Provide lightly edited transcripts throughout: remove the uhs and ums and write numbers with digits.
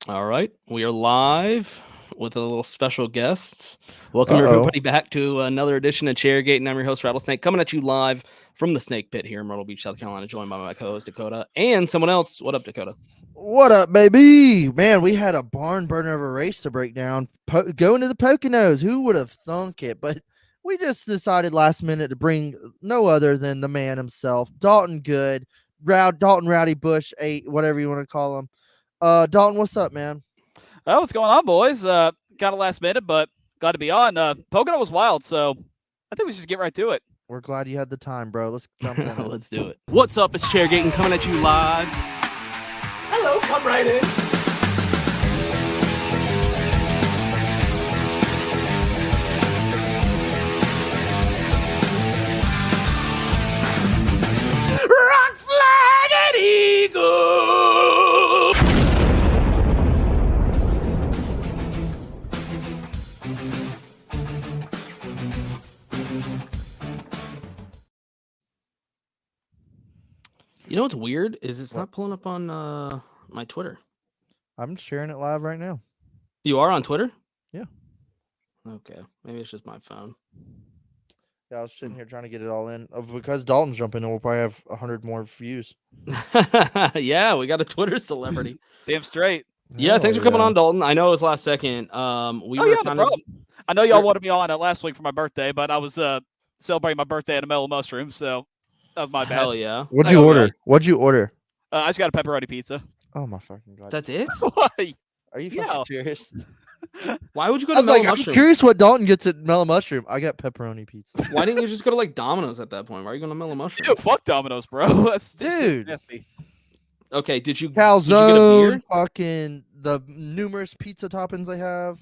All right, we are live with a little special guest. Welcome Uh-oh. everybody back to another edition of Chairgatin. I'm your host Rattlesnake, coming at you live from the Snake Pit here in Myrtle Beach, South Carolina, joined by my co-host Dakota and someone else. What up, Dakota? What up, baby? Man, we had a barn burner of a race to break down. Going to the Poconos. Who would have thunk it? But we just decided last minute to bring no other than the man himself, Dalton Good, Dalton Rowdy Bush 8, whatever you want to call him. Dalton, what's up, man? Oh, what's going on, boys? Got a last minute, but glad to be on. Pocono was wild, so I think we should get right to it. We're glad you had the time, bro. Let's jump in. Let's do it. What's up? It's Chairgatin coming at you live. Hello, come right in. Rock, flag, and eagle. You know what's weird is it's not pulling up on my Twitter. I'm sharing it live right now. You are on Twitter? Yeah. Okay, maybe it's just my phone. Yeah, I was sitting here trying to get it all in. Because Dalton's jumping in, we'll probably have 100 more views. Yeah, we got a Twitter celebrity. Damn straight. Yeah, thanks for coming on, Dalton. I know it was last second. I know y'all wanted me on last week for my birthday, but I was celebrating my birthday at a mellow mushroom, so that was my bad. Hell yeah. What'd you order? What'd you order? I just got a pepperoni pizza. Oh my fucking god. That's it? Are you fucking serious? Why would you go I to was Mellow like, I'm Mushroom? curious what Dalton gets at Mellow Mushroom. I got pepperoni pizza. Why didn't you just go to like Domino's at that point? Why are you going to Mellow Mushroom? Dude, fuck Domino's, bro. That's Dude. nasty. Okay, did you Calzone, did you get a beer? fucking the numerous pizza toppings they have.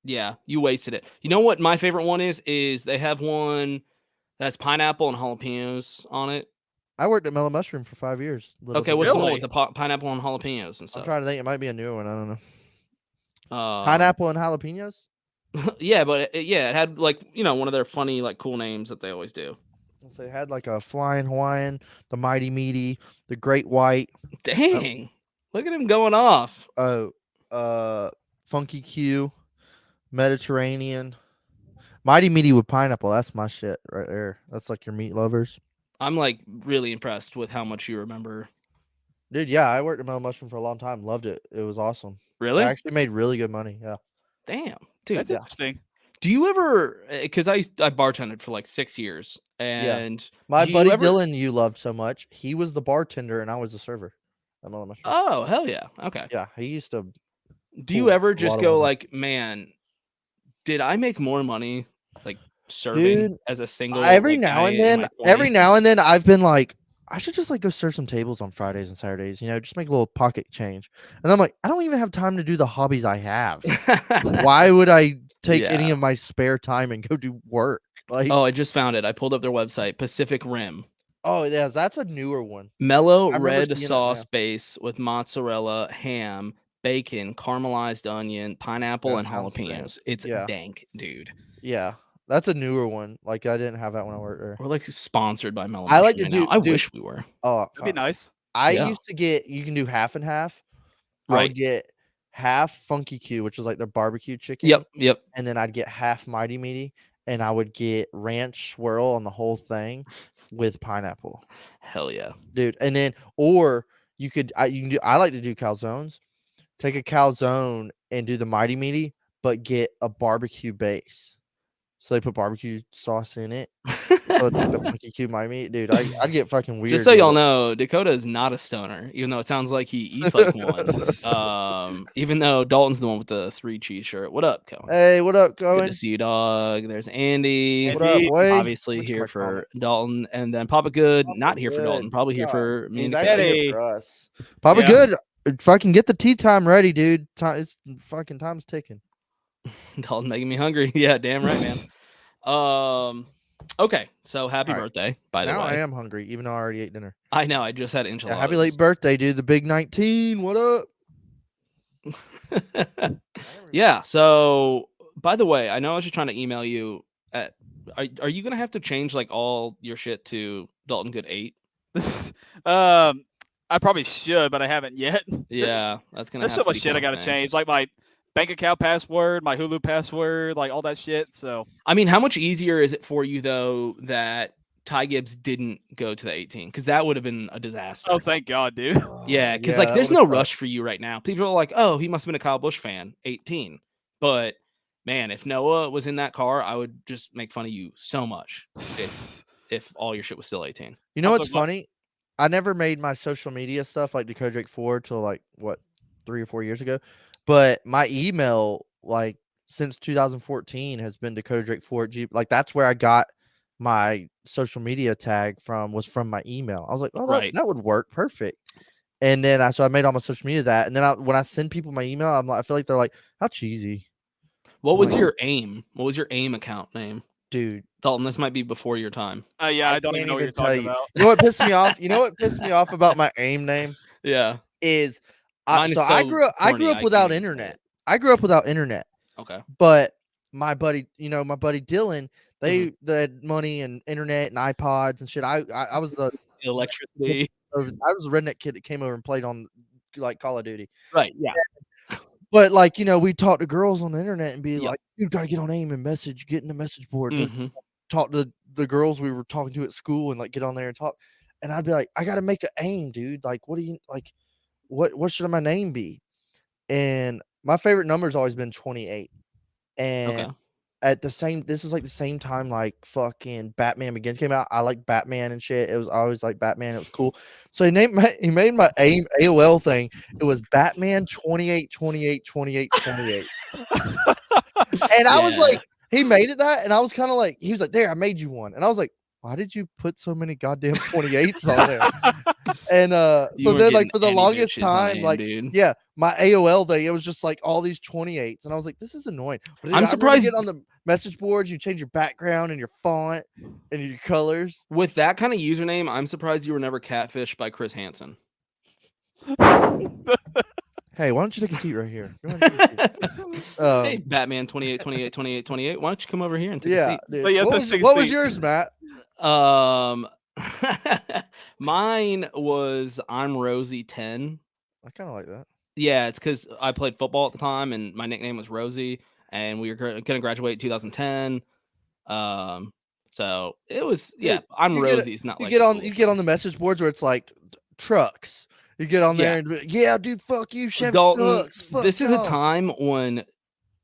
Yeah, you wasted it. You know what my favorite one is? Is they have one that has pineapple and jalapenos on it. I worked at Mellow Mushroom for 5 years. Okay, what's the one with the pineapple and jalapenos and stuff? I'm trying to think. It might be a newer one. I don't know. Um, Pineapple and jalapenos? Yeah, but it had like, one of their funny, like cool names that they always do. So they had like a Flying Hawaiian, the Mighty Meaty, the Great White. Dang. Look at him going off. Funky Q, Mediterranean. Mighty Meaty with pineapple. That's my shit right there. That's like your meat lovers. I'm like really impressed with how much you remember. Dude, yeah, I worked at Mellow Mushroom for a long time. Loved it. It was awesome. Really? I actually made really good money. Yeah. Damn, dude. That's interesting. Do you ever? Because I bartended for like 6 years, and my buddy Dylan, you loved so much. He was the bartender, and I was the server at Mellow Mushroom. Oh hell yeah! Okay. Yeah, he used to. Do you ever just go like, man, did I make more money like serving as a single? Every now and then, I've been like, I should just like go serve some tables on Fridays and Saturdays, just make a little pocket change. And I'm like, I don't even have time to do the hobbies I have. Why would I take any of my spare time and go do work? Like, I just found it. I pulled up their website, Pacific Rim. Oh, yeah, that's a newer one. Mellow red sauce base with mozzarella, ham, bacon, caramelized onion, pineapple, and jalapenos. It's dank, dude. Yeah. That's a newer one. Like, I didn't have that when I worked there. We're like sponsored by Mellow. I like to do. I wish we were. Oh, that'd be nice. I used to get. You can do half and half. Right. I would get half Funky Q, which is like their barbecue chicken. Yep. And then I'd get half Mighty Meaty, and I would get ranch swirl on the whole thing with pineapple. Hell yeah, dude! And then, or you could. I like to do calzones. Take a calzone and do the Mighty Meaty, but get a barbecue base. So they put barbecue sauce in it. So the Funky Q Mighty Meat, dude. I'd get fucking weird. Just so y'all know, Dakota is not a stoner, even though it sounds like he eats like one. Even though Dalton's the one with the 3 cheese shirt. What up, Cohen? Hey, what up, Cohen? Good to see you, dog. There's Andy. What up, Wade? Obviously here for Dalton, and then Papa Good, not here for Dalton, probably here for me and Eddie. For us. Papa Good, fucking get the tea time ready, dude. It's fucking time's ticking. Dalton making me hungry. Yeah, damn right, man. Okay, so happy birthday, by the way. Now I am hungry, even though I already ate dinner. I know, I just had enchiladas. Yeah, happy late birthday, dude. The big 19. What up? Yeah, so by the way, I know I was just trying to email you. Are you gonna have to change like all your shit to Dalton Good 8? I probably should, but I haven't yet. Yeah, that's gonna. There's so much shit I gotta change, like my bank account password, my Hulu password, like all that shit. So I mean, how much easier is it for you though that Ty Gibbs didn't go to the 18? Because that would have been a disaster. Oh, thank God, dude. Yeah, because like there's no rush for you right now. People are like, oh, he must have been a Kyle Busch fan, 18. But man, if Noah was in that car, I would just make fun of you so much if all your shit was still 18. You know what's funny? I never made my social media stuff like Dakota Drake 4 till like 3 or 4 years ago. But my email, like since 2014, has been Dakota Drake 4 G. Like that's where I got my social media tag was from my email. I was like, oh, that would work perfect. And then I made all my social media that. And then when I send people my email, I feel like they're like, how cheesy. What was your AIM? What was your AIM account name? Dude, Dalton, this might be before your time. Yeah, I don't even know what you're talking about. You know what pissed me off? You know what pissed me off about my AIM name? Yeah. I grew up without internet. I grew up without internet. Okay. But my buddy Dylan, they had money and internet and iPods and shit. I was the electricity. I was a redneck kid that came over and played on like Call of Duty. Right. Yeah. But like, we talk to girls on the internet and be like, you got to get on AIM and get in the message board. Talk to the girls we were talking to at school and like get on there and talk. And I'd be like, I got to make an AIM, dude. Like, what do you like? What should my name be? And my favorite number has always been 28. And this was like the same time like fucking Batman Begins came out. I like Batman and shit. It was always like Batman. It was cool. So he made my AIM AOL thing. It was Batman 28 28 28 28. And I was like, he made it that, and I was kind of like, he was like, there, I made you one. And I was like, why did you put so many goddamn 28s on there? And so then like for the longest time, AIM, like dude. Yeah, my AOL thing, it was just like all these 28s, and I was like, this is annoying. But dude, I'm surprised you get on the message boards, you change your background and your font and your colors. With that kind of username, I'm surprised you were never catfished by Chris Hansen. Hey, why don't you take a seat right here? Hey, Batman 28 28 28 28. Why don't you come over here and take a seat? Dude. What was yours, Matt? Mine was I'm Rosie 10. I kind of like that. Yeah, it's because I played football at the time, and my nickname was Rosie, and we were going to graduate in 2010. So it was I'm Rosie. It's not you like you get on the message boards where it's like trucks. You get on there and dude, fuck you, Chevy sucks. Fuck this is a time when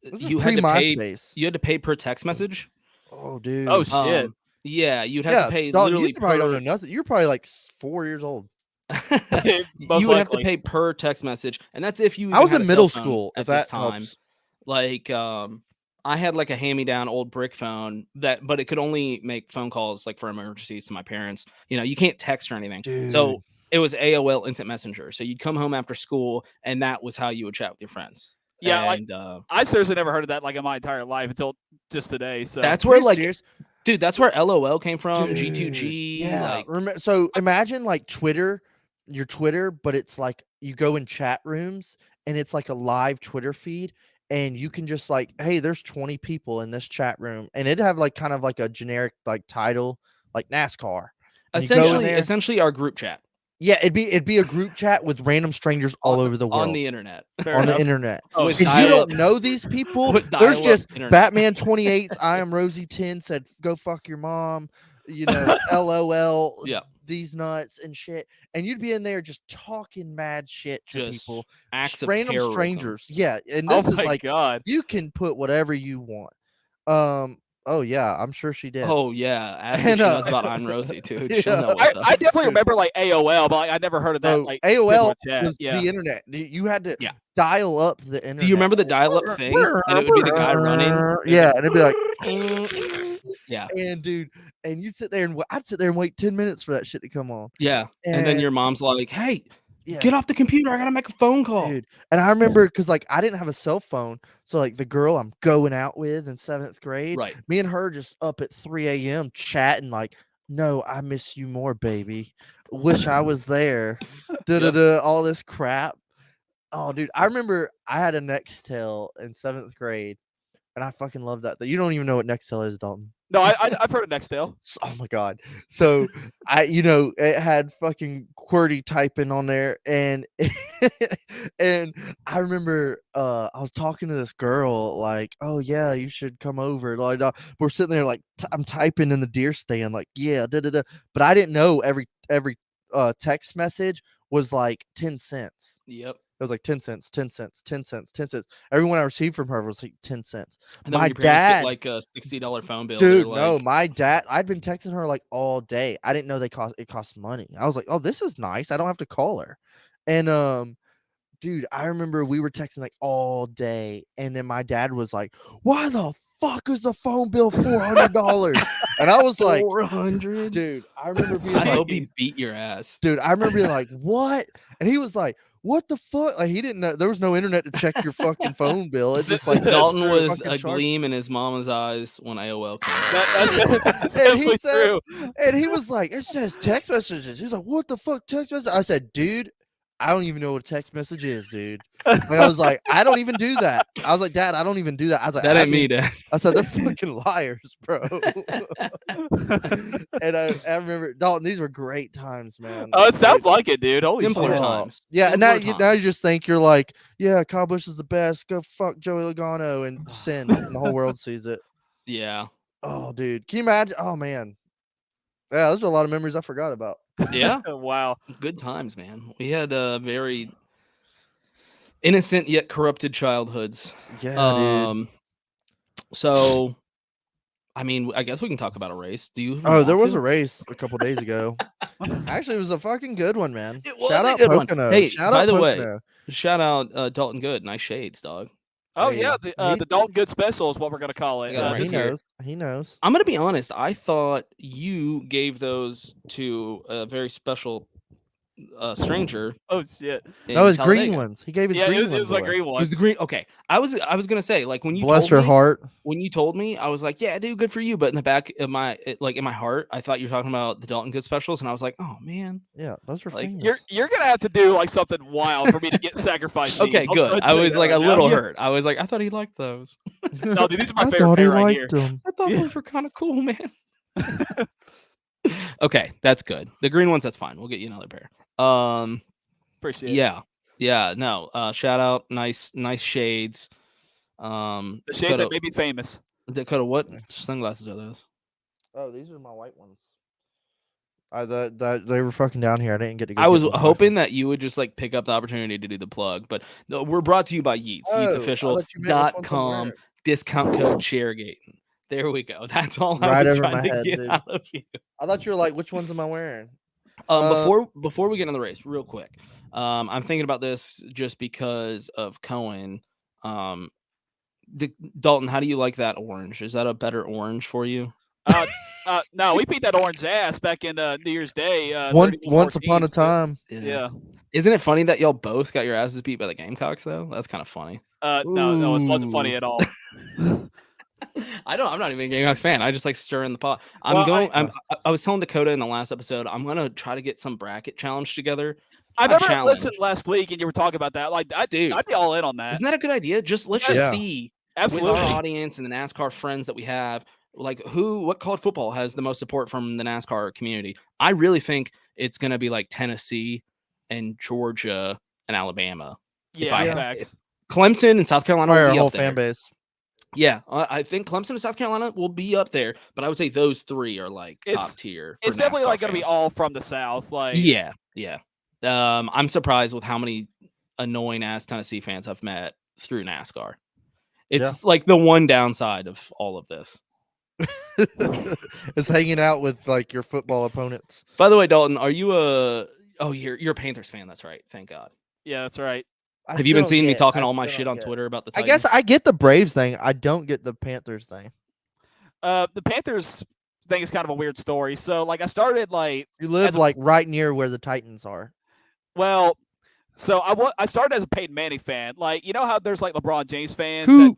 you had to pay per text message. Oh, dude. Oh shit. Yeah, you'd have to pay. Literally, you probably don't know nothing. You're probably like 4 years old. You would have to pay per text message, and that's if you. I was in middle school at this time. Helps. Like, I had like a hand-me-down old brick phone but it could only make phone calls like for emergencies to my parents. You can't text or anything. Dude. So it was AOL Instant Messenger. So you'd come home after school, and that was how you would chat with your friends. Yeah, and, I seriously never heard of that like in my entire life until just today. So that's where dude, that's where LOL came from. Dude, G2G. Yeah. So imagine like your Twitter, but it's like you go in chat rooms and it's like a live Twitter feed, and you can just like, hey, there's 20 people in this chat room, and it'd have like kind of like a generic like title like NASCAR. Essentially our group chat. Yeah, it'd be a group chat with random strangers all over the world. On the internet. The internet. Oh, if you don't know these people, there's just Batman 28's I am Rosie 10 said, go fuck your mom, LOL, these nuts and shit. And you'd be in there just talking mad shit to people. Acts of random terrorism. Strangers. Yeah. And this is like, God. You can put whatever you want. Oh yeah, I'm sure she did. Oh yeah, she knows about I'm Rosie too. I definitely remember like AOL, but I never heard of that. Like AOL was the internet. You had to dial up the internet. Do you remember the dial-up thing? And it would be the guy running. Yeah, and it'd be like, yeah. And dude, and you sit there and I'd sit there and wait 10 minutes for that shit to come on. Yeah, and then your mom's like, "Hey, get off the computer! I gotta make a phone call." Dude, and I remember because like I didn't have a cell phone, so like the girl I'm going out with in 7th grade, right? Me and her just up at 3 a.m. chatting like, "No, I miss you more, baby. Wish I was there." All this crap. Oh, dude, I remember I had a Nextel in 7th grade, and I fucking loved that. You don't even know what Nextel is, Dalton. No, I've heard of Nextel. Oh my god! So it had fucking QWERTY typing on there, and and I remember I was talking to this girl like, oh yeah, you should come over. Like we're sitting there like I'm typing in the deer stand like yeah, da da da. But I didn't know every text message was like 10 cents. Yep. It was like 10 cents, 10 cents, 10 cents, 10 cents. Everyone I received from her was like 10 cents. And then My when your parents get dad, like a $60 phone bill. dude, they're no, like, my dad, I'd been texting her like all day. I didn't know it cost money. I was like, oh, this is nice. I don't have to call her. And dude, I remember we were texting like all day, and then my dad was like, why the fuck is the phone bill $400? And I was like, 400. dude, I remember being I like, hope he beat your ass. dude, I remember being like, what? And he was like, what the fuck? Like he didn't know there was no internet to check your fucking phone bill. It just like Dalton was fucking a charged. gleam in his mama's eyes when AOL came. That's And he definitely said, true. and he was like, it says text messages. He's like, what the fuck text message? I said, dude, I don't even know what a text message is, dude. Like, I was like, I don't even do that. I was like, Dad, I don't even do that. I was like, That ain't me, Dad. I said, they're fucking liars, bro. And I remember, Dalton, these were great times, man. Oh, it sounds like it, dude. Holy Simpler shit. times. Yeah, and Simpler now you times. just think you're like, yeah, Kyle Busch is the best. Go fuck Joey Logano and sin, and the whole world sees it. Yeah. Oh, dude, can you imagine? Oh man, yeah, those are a lot of memories I forgot about. Yeah. Wow. Good times, man. We had very innocent yet corrupted childhoods. Yeah, dude. So, I mean, I guess we can talk about a race. Do you? Oh, there was a race a couple days ago. Actually, it was a fucking good one, man. Shout out Pocono. Hey, shout by out the Pocono. way, shout out Dalton Good. Nice shades, dog. Oh Hey, yeah, he- the Dalton Good special is what we're gonna call it. Yeah, he this year. knows. He knows. I'm gonna be honest. I thought you gave those to a very special stranger. Oh shit. No, his green Talladega. ones. He gave his Yeah, green it was ones a away. green It one. was the green. Okay, I was gonna say, like, when you Bless told her me, heart. when you told me, I was like, yeah, dude, good for you. But in the back of my in my heart, I thought you were talking about the Dalton Good specials, and I was like, oh man. Yeah, those are Like, famous. You're gonna have to do like something wild for me to get sacrificed. Okay, these. I'll good. tell I you was that like right a now. little Yeah. hurt. I was like, I thought he liked those. No, dude, these are my I favorite thought he pair right liked here. them. I thought those were kind of cool, man. Okay, that's good. The green ones, that's fine. We'll get you another pair. Appreciate it. Yeah, no. Shout out, nice shades. The shades that made me famous. Dakota, what sunglasses are those? Oh, these are my white ones. They were fucking down here. I didn't get to. Go I get was my black hoping ones. that you would just like pick up the opportunity to do the plug, but no, we're brought to you by Yeats. Oh, I YeatsOfficial.com. Discount code Chairgatin. There we go. That's all I Right was over trying my to head, get dude. out of you. I thought you were like, which ones am I wearing? Before we get into the race, real quick, I'm thinking about this just because of Cohen. Dalton, how do you like that orange? Is that a better orange for you? No, we beat that orange ass back in New Year's Day. Once upon a 31-14, so, time. Yeah. Isn't it funny that y'all both got your asses beat by the Gamecocks though? That's kind of funny. No, it wasn't funny Ooh. at all. I'm not even a Gamecocks fan. I just like stirring the pot. I was telling Dakota in the last episode, I'm gonna try to get some bracket challenge together. I A remember challenge. listening last week and you were talking about that. Like, Dude. I'd be all in on that. Isn't that a good idea? Just let's Yeah. see Absolutely. with our audience and the NASCAR friends that we have, like what college football has the most support from the NASCAR community. I really think it's gonna be like Tennessee and Georgia and Alabama. Yeah, I- facts. Clemson and South Carolina Our will be whole up there. fan base. Yeah, I think Clemson and South Carolina will be up there, but I would say those three are like top tier. It's for definitely NASCAR like going to be fans. all from the South. Like, Yeah. I'm surprised with how many annoying ass Tennessee fans I've met through NASCAR. It's like the one downside of all of this. It's hanging out with like your football opponents. By the way, Dalton, are you you're a Panthers fan? That's right. Thank God. yeah, that's right. Have you been seeing me talking all my shit on Twitter about the I Titans? guess I get the Braves thing. I don't get the Panthers thing. The Panthers thing is kind of a weird story. So, like, I started like You live like right near where the Titans are. well. So I started as a Peyton Manning fan. Like, you know how there's like LeBron James fans Who-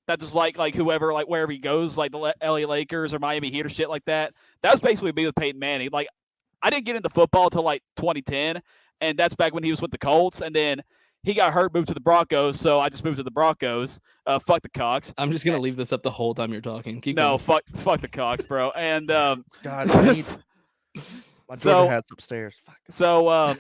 that just like whoever, like wherever he goes, like the LA Lakers or Miami Heat or shit like that. That was basically me with Peyton Manning. Like, I didn't get into football until like 2010, and that's back when he was with the Colts. And then he got hurt, moved to the Broncos, so I just moved to the Broncos. Fuck the Cox. I'm just gonna leave this up the whole time you're talking. Keep No, going. fuck the Cox, bro. And God, I need my Georgia hat's upstairs. Fuck. So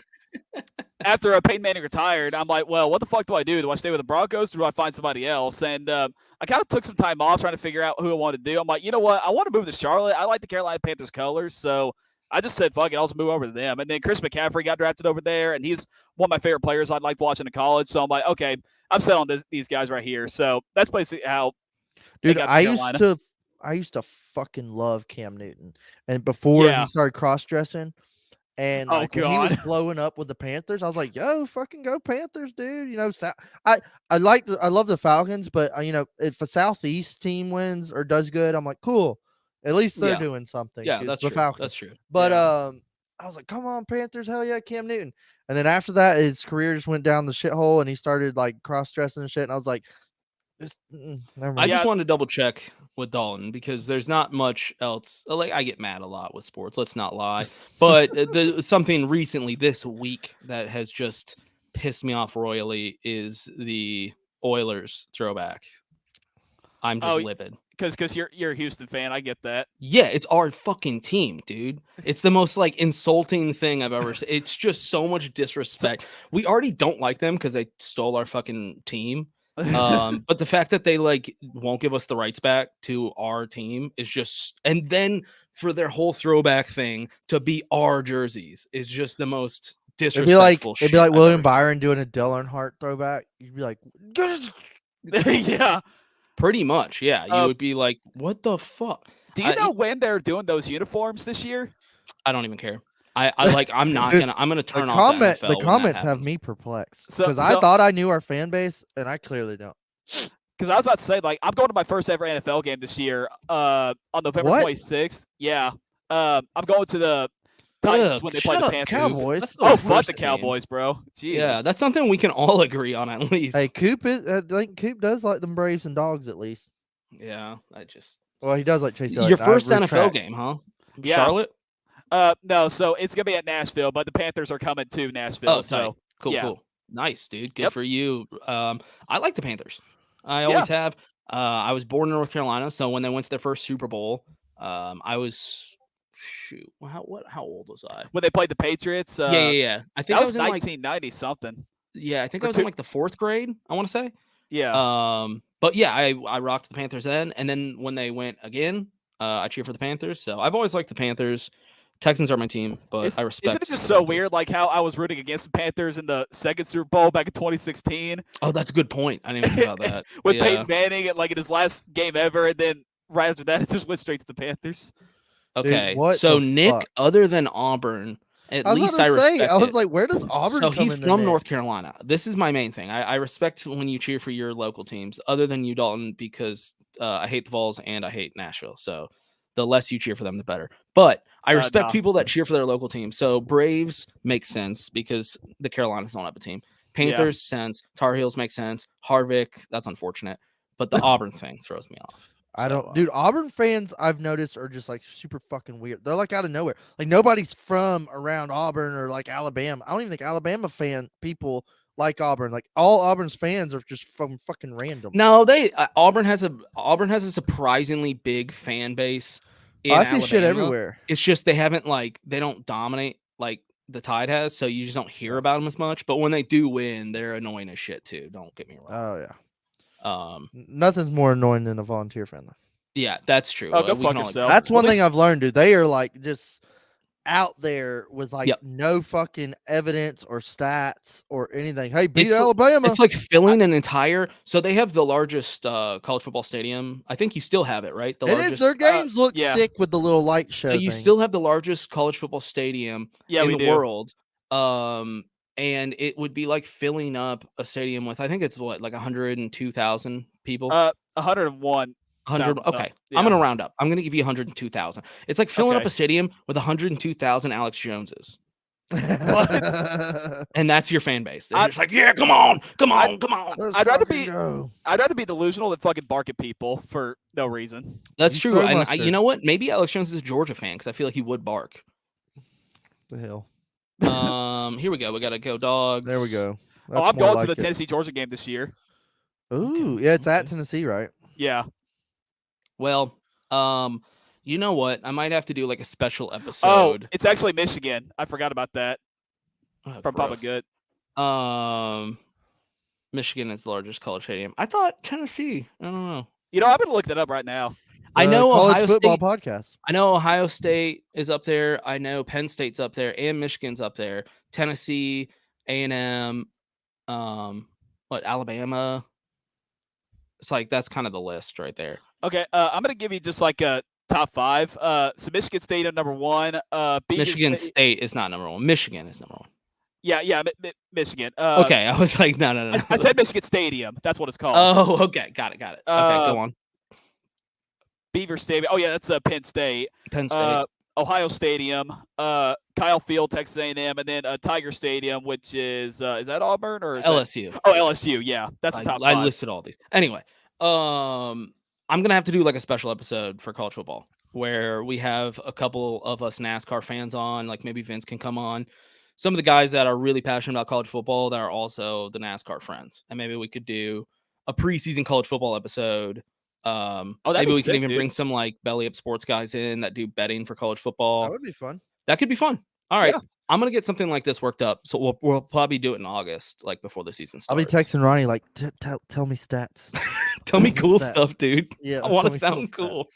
after Peyton Manning retired, I'm like, well, what the fuck do I do? Do I stay with the Broncos or do I find somebody else? And I kind of took some time off trying to figure out who I wanted to do. I'm like, you know what? I want to move to Charlotte. I like the Carolina Panthers colors, so I just said, fuck it, I'll just move over to them. And then Chris McCaffrey got drafted over there, and he's one of my favorite players I'd like watching in college. So I'm like, okay, I'm set on these guys right here. So that's basically how. Dude, I used to fucking love Cam Newton, and before he started cross dressing, and when he was blowing up with the Panthers, I was like, yo, fucking go Panthers, dude. You know, I love the Falcons, but if a Southeast team wins or does good, I'm like, cool. At least they're doing something. Yeah, that's the true. Falcons. That's true. But I was like, come on, Panthers, hell yeah, Cam Newton. And then after that, his career just went down the shithole, and he started like cross dressing and shit. And I was like, never mind. I just wanted to double check with Dalton because there's not much else. Like, I get mad a lot with sports. Let's not lie. But something recently this week that has just pissed me off royally is the Oilers throwback. I'm just livid. Because you're a Houston fan, I get that. Yeah, it's our fucking team, dude. It's the most like insulting thing I've ever seen. It's just so much disrespect. We already don't like them because they stole our fucking team. But the fact that they like won't give us the rights back to our team is just, and then for their whole throwback thing to be our jerseys is just the most disrespectful. It'd be like William Byron doing a Dale Earnhardt throwback. You'd be like, yeah. Pretty much, yeah. You would be like, "What the fuck?" Do you know when they're doing those uniforms this year? I don't even care. I'm not gonna. I'm gonna turn off the NFL. The comments have me perplexed because I thought I knew our fan base, and I clearly don't. Because I was about to say, like, I'm going to my first ever NFL game this year on November 26th. Yeah, I'm going to the Titans when they play the Panthers. Cowboys. Fuck the Cowboys, bro. Jeez. Yeah, that's something we can all agree on at least. Hey, Coop Coop does like them Braves and dogs at least. Yeah, well, he does like Chase. Your first NFL game, huh? Yeah. Charlotte? No, so it's gonna be at Nashville, but the Panthers are coming to Nashville. Oh, so cool. Nice, dude. Good for you. I like the Panthers. I always have. I was born in North Carolina, so when they went to their first Super Bowl, I was how old was I? When they played the Patriots? Yeah. I think that I was in 1990 something. Yeah, I think I was in like the 4th grade, I want to say. Yeah. But yeah, I rocked the Panthers then, and then when they went again, I cheer for the Panthers. So I've always liked the Panthers. Texans are my team, but I respect. Isn't it just so weird, like how I was rooting against the Panthers in the second Super Bowl back in 2016? Oh, that's a good point. I didn't even think about that. With Peyton Manning, like in his last game ever, and then right after that, it just went straight to the Panthers. Okay, so Nick, other than Auburn, at least I respect. I was like, where does Auburn? So he's from North Carolina. This is my main thing. I respect when you cheer for your local teams, other than you, Dalton, because I hate the Vols and I hate Nashville. So the less you cheer for them, the better. But I respect people that cheer for their local team. So Braves makes sense because the Carolinas don't have a team. Panthers sense. Tar Heels make sense. Harvick, that's unfortunate. But the Auburn thing throws me off. I don't, dude. Auburn fans I've noticed are just like super fucking weird. They're like out of nowhere. Like nobody's from around Auburn or like Alabama. I don't even think Alabama people like Auburn. Like all Auburn's fans are just from fucking random. No, Auburn has a surprisingly big fan base. I see shit everywhere. It's just they don't dominate like the Tide has, so you just don't hear about them as much. But when they do win, they're annoying as shit too. Don't get me wrong. Oh yeah. Nothing's more annoying than a volunteer fan. Yeah, that's true. Oh, go fuck yourself. That's one thing I've learned, dude. They are like just out there with like no fucking evidence or stats or anything. Hey, beat Alabama. It's like filling an entire. So they have the largest college football stadium. I think you still have it, right? Their games look sick with the little light show. So you still have the largest college football stadium in the world. And it would be like filling up a stadium with, I think it's like 102,000 people. 101. 100. Okay, I'm gonna round up. I'm gonna give you 102,000. It's like filling up a stadium with 102,000 Alex Joneses. And that's your fan base. They're just like, yeah, come on. I'd rather be delusional than fucking bark at people for no reason. That's true. And you know what? Maybe Alex Jones is a Georgia fan because I feel like he would bark. The hell. Here we go. We got to go dogs. There we go. I'm more going to the like it. Tennessee-Georgia game this year. Ooh, yeah, it's at Tennessee, right? Yeah. Well, you know what? I might have to do like a special Oh, episode. it's actually Michigan. I forgot about that Oh, from Papa gross. Good. Michigan is the largest college stadium. I thought Tennessee. I don't know. I'm going to look that up right now. I know college Ohio football State. podcast. I know Ohio State is up there. I know Penn State's up there, and Michigan's up there. Tennessee, A&M, Alabama. It's like that's kind of the list right there. Okay, I'm going to give you just like a top 5. So Michigan State at number 1. Michigan State is not number 1. Michigan is number 1. Yeah, Michigan. Okay, I was like, no. I said Michigan Stadium. That's what it's called. Oh, okay, got it. Okay, go on. Beaver Stadium. Oh yeah, that's Penn State. Penn State. Ohio Stadium. Kyle Field, Texas A&M, and then Tiger Stadium, which is that Auburn or is LSU? Oh, LSU. Yeah, that's the top 5. I listed all these. Anyway, I'm gonna have to do like a special episode for college football where we have a couple of us NASCAR fans on. Like maybe Vince can come on. Some of the guys that are really passionate about college football that are also the NASCAR friends, and maybe we could do a preseason college football episode. Maybe we can even bring some like belly up sports guys in that do betting for college football. That would be fun. That could be fun. All right. Yeah. I'm going to get something like this worked up. So we'll probably do it in August, like before the season starts. I'll be texting Ronnie like, tell me stats. Tell me cool Stats. stuff, dude. Yeah. I want tell to me sound cool.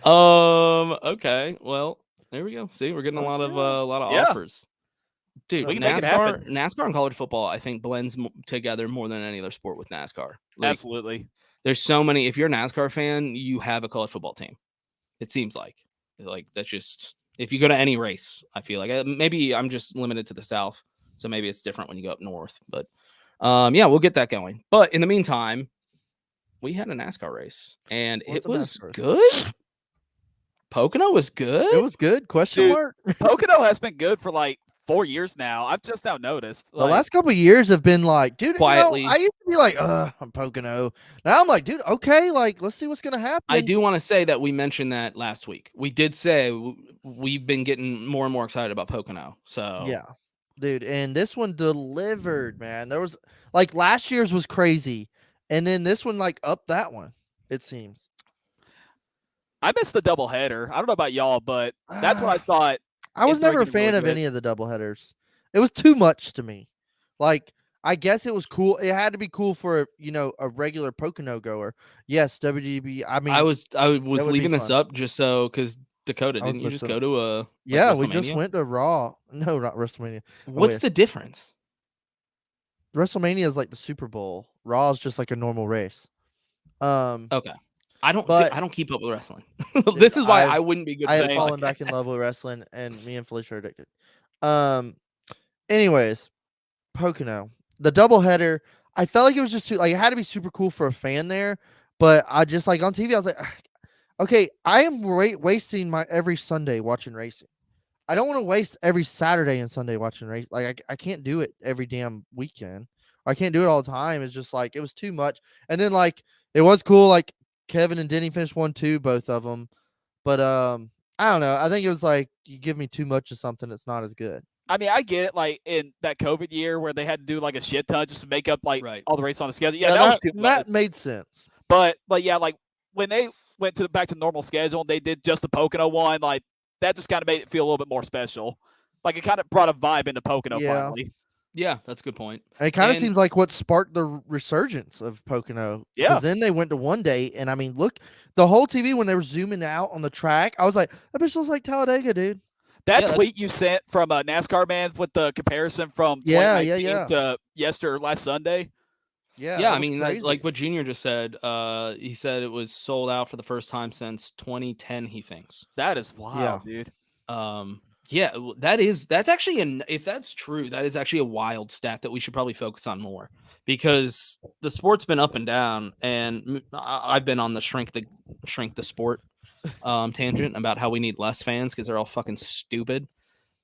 stats. Okay. Well, there we go. See, we're getting a lot of Yeah. offers. Dude, We can make it happen. NASCAR and college football, I think, blends together more than any other sport with NASCAR. Like, Absolutely. there's so many. If you're a NASCAR fan, you have a college football team. It seems like that's just if you go to any race. I feel like maybe I'm just limited to the South, so maybe it's different when you go up north. But yeah, we'll get that going. But in the meantime, we had a NASCAR race, and it was good. Pocono was good. It was good. Question Dude, mark. Pocono has been good for like 4 years now. I've just now noticed. The last couple of years have been like, dude, quietly. I used to be like, I'm Pocono. Now I'm like, dude, okay, like, let's see what's gonna happen. I do want to say that we mentioned that last week. We did say we've been getting more and more excited about Pocono. So yeah, dude, and this one delivered, man. There was like last year's was crazy, and then this one like upped that one. It seems. I missed the doubleheader. I don't know about y'all, but that's what I thought. I was never a Breaking fan really of good. any of the doubleheaders. It was too much to me. Like, I guess it was cool. It had to be cool for a regular Pocono goer. Yes, WDB. I mean, I was would be leaving this fun. up just so because Dakota, I was didn't you just missing go to a yeah, we just WrestleMania? went to Raw. No, not WrestleMania. What's the difference? WrestleMania is like the Super Bowl. Raw is just like a normal race. Okay. I but- don't keep up with wrestling. This is why I wouldn't be good. I for have this fallen podcast. back in love with wrestling, and me and Felicia are addicted. Anyways, Pocono, the doubleheader. I felt like it was just too, like, it had to be super cool for a fan there, but I just like on TV. I was like, okay, I am wasting my every Sunday watching racing. I don't want to waste every Saturday and Sunday watching race. Like I can't do it every damn weekend. I can't do it all the time. It's just like it was too much. And then like it was cool. Like Kevin and Denny finished 1-2, both of them. But I don't know. I think it was like you give me too much of something that's not as good. I mean, I get it. Like in that COVID year where they had to do like a shit ton just to make up like all the races on the schedule. Yeah, that was too much. That made sense. But yeah, like when they went back to normal schedule and they did just the Pocono one, like that just kind of made it feel a little bit more special. Like it kind of brought a vibe into Pocono finally. Yeah, that's a good point. And it kind of seems like what sparked the resurgence of Pocono. Yeah. Because then they went to one day, and I mean, look, the whole TV when they were zooming out on the track, I was like, that bitch looks like Talladega, dude. That tweet you sent from NASCAR man with the comparison from 2019 to last Sunday. Yeah, I mean, like what Junior just said. He said it was sold out for the first time since 2010. He thinks that is wild, dude. Yeah, that's actually if that's true, that is actually a wild stat that we should probably focus on more because the sport's been up and down, and I've been on the shrink the sport tangent about how we need less fans because they're all fucking stupid.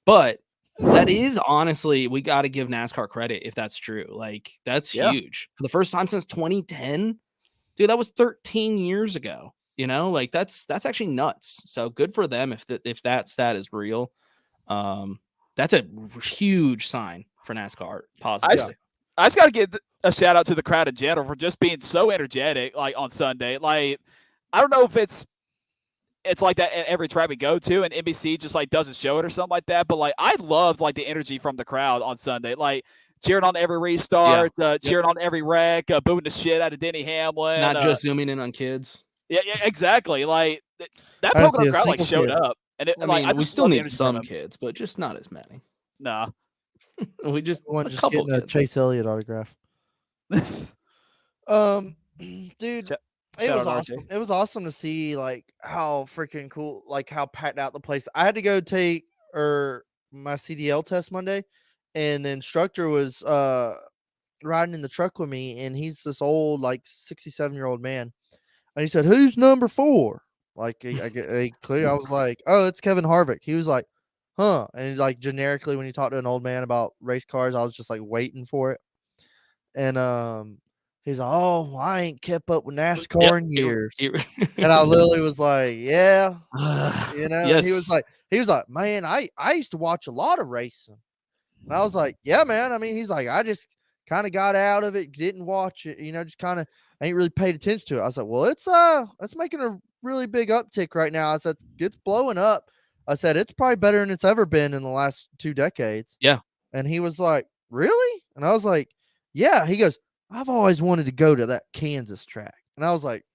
But that is honestly, we got to give NASCAR credit if that's true. Like that's huge for the first time since 2010, dude. That was 13 years ago. Like that's actually nuts. So good for them if that stat is real. That's a huge sign for NASCAR I positively. just got to give a shout out to the crowd in general for just being so energetic, like on Sunday. Like, I don't know if it's like that at every track we go to, and NBC just like doesn't show it or something like that. But like, I loved like the energy from the crowd on Sunday, like cheering on every restart, cheering on every wreck, booing the shit out of Denny Hamlin. Not just zooming in on kids. Yeah, exactly. Like that I didn't see Pocono a crowd like single showed kid. up, and I mean, we just still love the need energy from some them. kids, but just not as many. No. We just One a just couple getting a kids. Chase Elliott autograph. Dude, Shout it was out awesome. RJ. It was awesome to see like how freaking cool, like how packed out the place. I had to go take my CDL test Monday, and the instructor was riding in the truck with me, and he's this old like 67-year-old man, and he said, "Who's number 4?" Like I was like, "Oh, it's Kevin Harvick." He was like, "Huh?" And like generically, when you talk to an old man about race cars, I was just like waiting for it, and he's like, "Oh, well, I ain't kept up with NASCAR in years." And I literally was like, "Yeah, you know." And he was like, "Man, I used to watch a lot of racing." And I was like, "Yeah, man." I mean, he's like, "I just kind of got out of it, didn't watch it, just kind of ain't really paid attention to it." I was like, "Well, it's making a really big uptick right now." I said, "It's blowing up." I said, "It's probably better than it's ever been in the last 2 decades." Yeah. And he was like, "Really?" And I was like, "Yeah." He goes, "I've always wanted to go to that Kansas track." And I was like,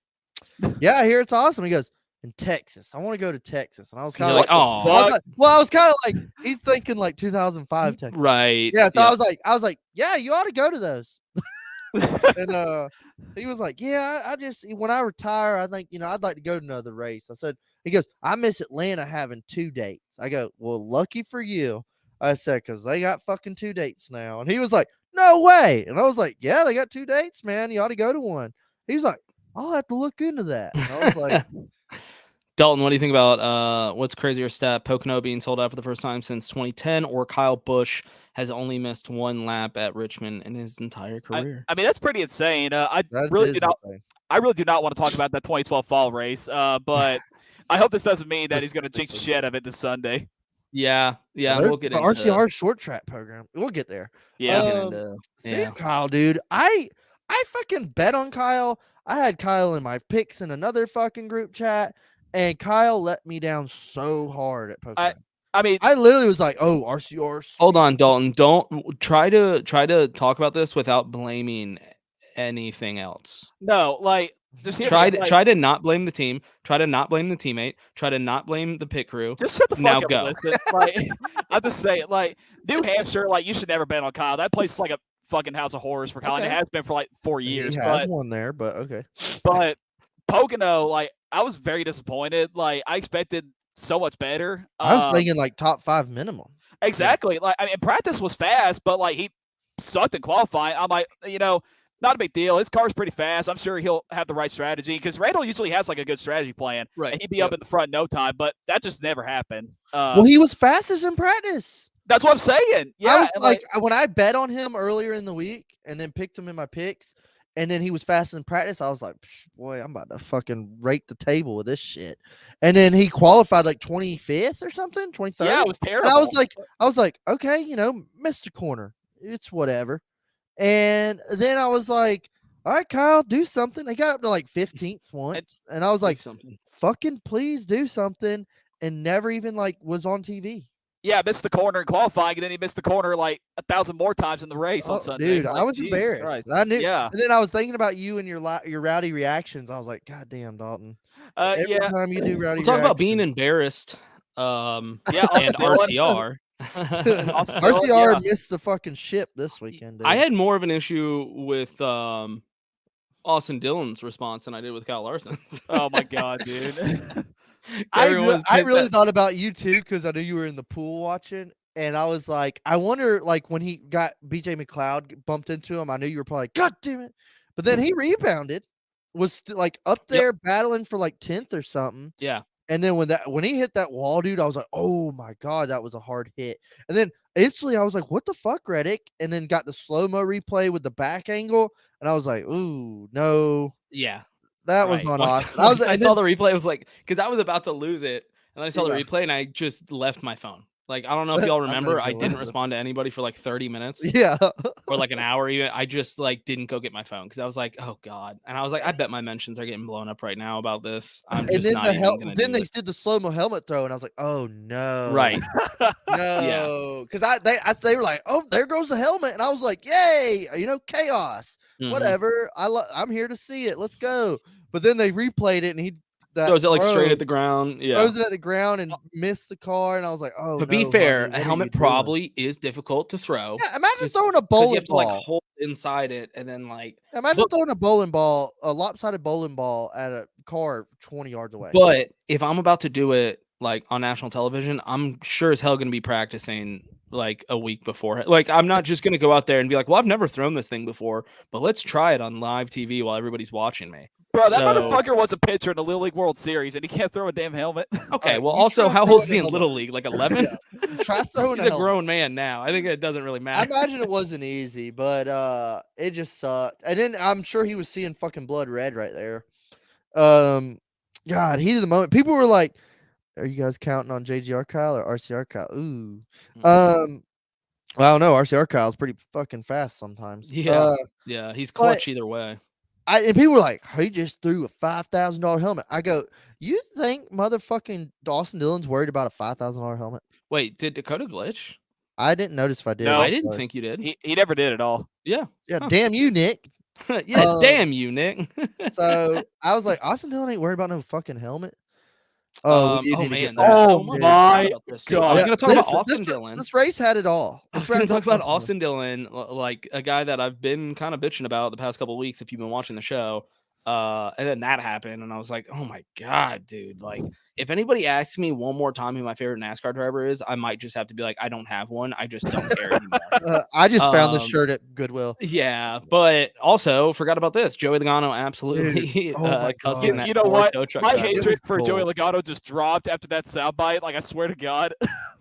"Yeah, I hear it's awesome." He goes, "In Texas. I want to go to Texas." And I was kind of like, "Oh." I was kind of like, he's thinking like 2005 Texas. Right. Yeah. So I was like, "Yeah, you ought to go to those." And he was like, "Yeah, I just, when I retire, I think, I'd like to go to another race." I said, he goes, "I miss Atlanta having 2 dates." I go, "Well, lucky for you." I said, "Cause they got fucking 2 dates now." And he was like, "No way." And I was like, "Yeah, they got 2 dates, man. You ought to go to one." He's like, "I'll have to look into that." And I was like, Dalton, what do you think about what's crazier stat, Pocono being sold out for the first time since 2010, or Kyle Busch has only missed 1 lap at Richmond in his entire career? I mean, that's pretty insane. I "That really is do not. insane." I really do not want to talk about that 2012 fall race. But I hope this doesn't mean that he's going to jinx the shit out of it this Sunday. Yeah, Well, we'll get the into RCR short track program. We'll get there. Yeah. Speaking of Kyle, dude, I fucking bet on Kyle. I had Kyle in my picks in another fucking group chat, and Kyle let me down so hard at Pocono. I mean, I literally was like, "Oh, RCR." Hold on, Dalton. Don't try to talk about this without blaming anything else. No, like just try to not blame the team. Try to not blame the teammate. Try to not blame the pit crew. Just shut the fuck now up. Go. And listen. Like, I'm just saying, like New Hampshire, like you should never bet on Kyle. That place is like a fucking house of horrors for Kyle. Okay. And it has been for like 4 years. He has one there, but okay. But Pocono, like I was very disappointed. Like I expected so much better. I was thinking like top 5 minimum. Exactly. Like I mean, practice was fast, but like he sucked in qualifying. I'm like, not a big deal. His car's pretty fast. I'm sure he'll have the right strategy because Randall usually has like a good strategy plan. Right. And he'd be up in the front in no time, but that just never happened. Well, he was fastest in practice. That's what I'm saying. Yeah. I was like, when I bet on him earlier in the week and then picked him in my picks, and then he was fast in practice, I was like, boy, I'm about to fucking rake the table with this shit. And then he qualified like 25th or something, 23rd. Yeah, it was terrible. And I was like, okay, missed a corner. It's whatever. And then I was like, all right, Kyle, do something. They got up to like 15th once. And I was like, fucking please do something. And never even like was on TV. Yeah, missed the corner in qualifying, and then he missed the corner like 1,000 more times in the race on Sunday. Dude, like, I was embarrassed. I knew. Yeah. And then I was thinking about you and your rowdy reactions. I was like, God damn, Dalton. Every time you do rowdy we'll talk about being embarrassed. Yeah, and RCR. RCR missed the fucking ship this weekend. Dude. I had more of an issue with Austin Dillon's response than I did with Kyle Larson's. Oh my god, dude. I really thought about you too because I knew you were in the pool watching, and I was like, I wonder, like when he got BJ McLeod bumped into him, I knew you were probably like, God damn it, but then he rebounded, was like up there battling for like 10th or something. Yeah, and then when he hit that wall, dude, I was like, oh my god, that was a hard hit. And then instantly I was like, what the fuck, Reddick? And then got the slow-mo replay with the back angle, and I was like, ooh, no. Yeah. That was on Austin. I saw the replay. I was like, because I was about to lose it, and I saw the replay, and I just left my phone. Like, I don't know if y'all I'm not remember, even I gonna didn't lie. respond to anybody for like 30 minutes Yeah. or like an hour even. I just like didn't go get my phone because I was like, oh God. And I was like, I bet my mentions are getting blown up right now about this. I'm And just then not even gonna then do they it. did the slow-mo helmet throw, and I was like, oh no. Right. No. Because they were like, oh, there goes the helmet. And I was like, yay, chaos. Mhm. Whatever. I'm here to see it. Let's go. But then they replayed it, and Throws it like straight throw at the ground. Yeah. throws it at the ground and missed the car. And I was like, oh To no. be fair, honey, a what are you helmet doing? probably is difficult to throw. Yeah, imagine Because throwing a you bowling have to like ball. hold inside it and then like Imagine throwing a bowling ball, a lopsided bowling ball at a car 20 yards away. But if I'm about to do it like on national television, I'm sure as hell gonna be practicing like a week before. Like I'm not just gonna go out there and be like, well, I've never thrown this thing before, but let's try it on live TV while everybody's watching me. Bro, that So- motherfucker was a pitcher in the Little League World Series, and he can't throw a damn helmet. Okay, well, you also, try how throwing old is he a in helmet. Little League? Like 11? Try throwing He's a a helmet. grown man now. I think it doesn't really I matter. imagine it wasn't easy, but it just sucked. And then I'm sure he was seeing fucking blood red right there. God, heat of the moment. People were like, "Are you guys counting on JGR Kyle or RCR Kyle?" Ooh. Well, I don't know. RCR Kyle's pretty fucking fast sometimes. Yeah. Yeah, he's clutch either way. And people were like, he just threw a $5,000 helmet. I go, you think motherfucking Austin Dillon's worried about a $5,000 helmet? Wait, did Dakota glitch? I didn't notice if I did. No. I I'm didn't sorry. think you did. He never did at all. Yeah. Yeah, Huh. damn you, Nick. Yeah, damn you, Nick. So I was like, Austin Dillon ain't worried about no fucking helmet. Oh, we do need to get there's that. so much Oh I forgot my about this, dude. I was Yeah, gonna talk about listen, Austin Dillon. This race had it all. I Let's was gonna wrap talk about up Austin Dillon, like a guy that I've been kind of bitching about the past couple of weeks. If you've been watching the show, and then that happened, and I was like, oh my God, dude! Like, if anybody asks me one more time who my favorite NASCAR driver is, I might just have to be like, I don't have one. I just don't care anymore. I just found this shirt at Goodwill. Yeah, but also forgot about this. Joey Logano absolutely Dude, oh my cussing God. that You know poor what? tow truck My driver. hatred for cool. Joey Logano just dropped after that soundbite. Like, I swear to God.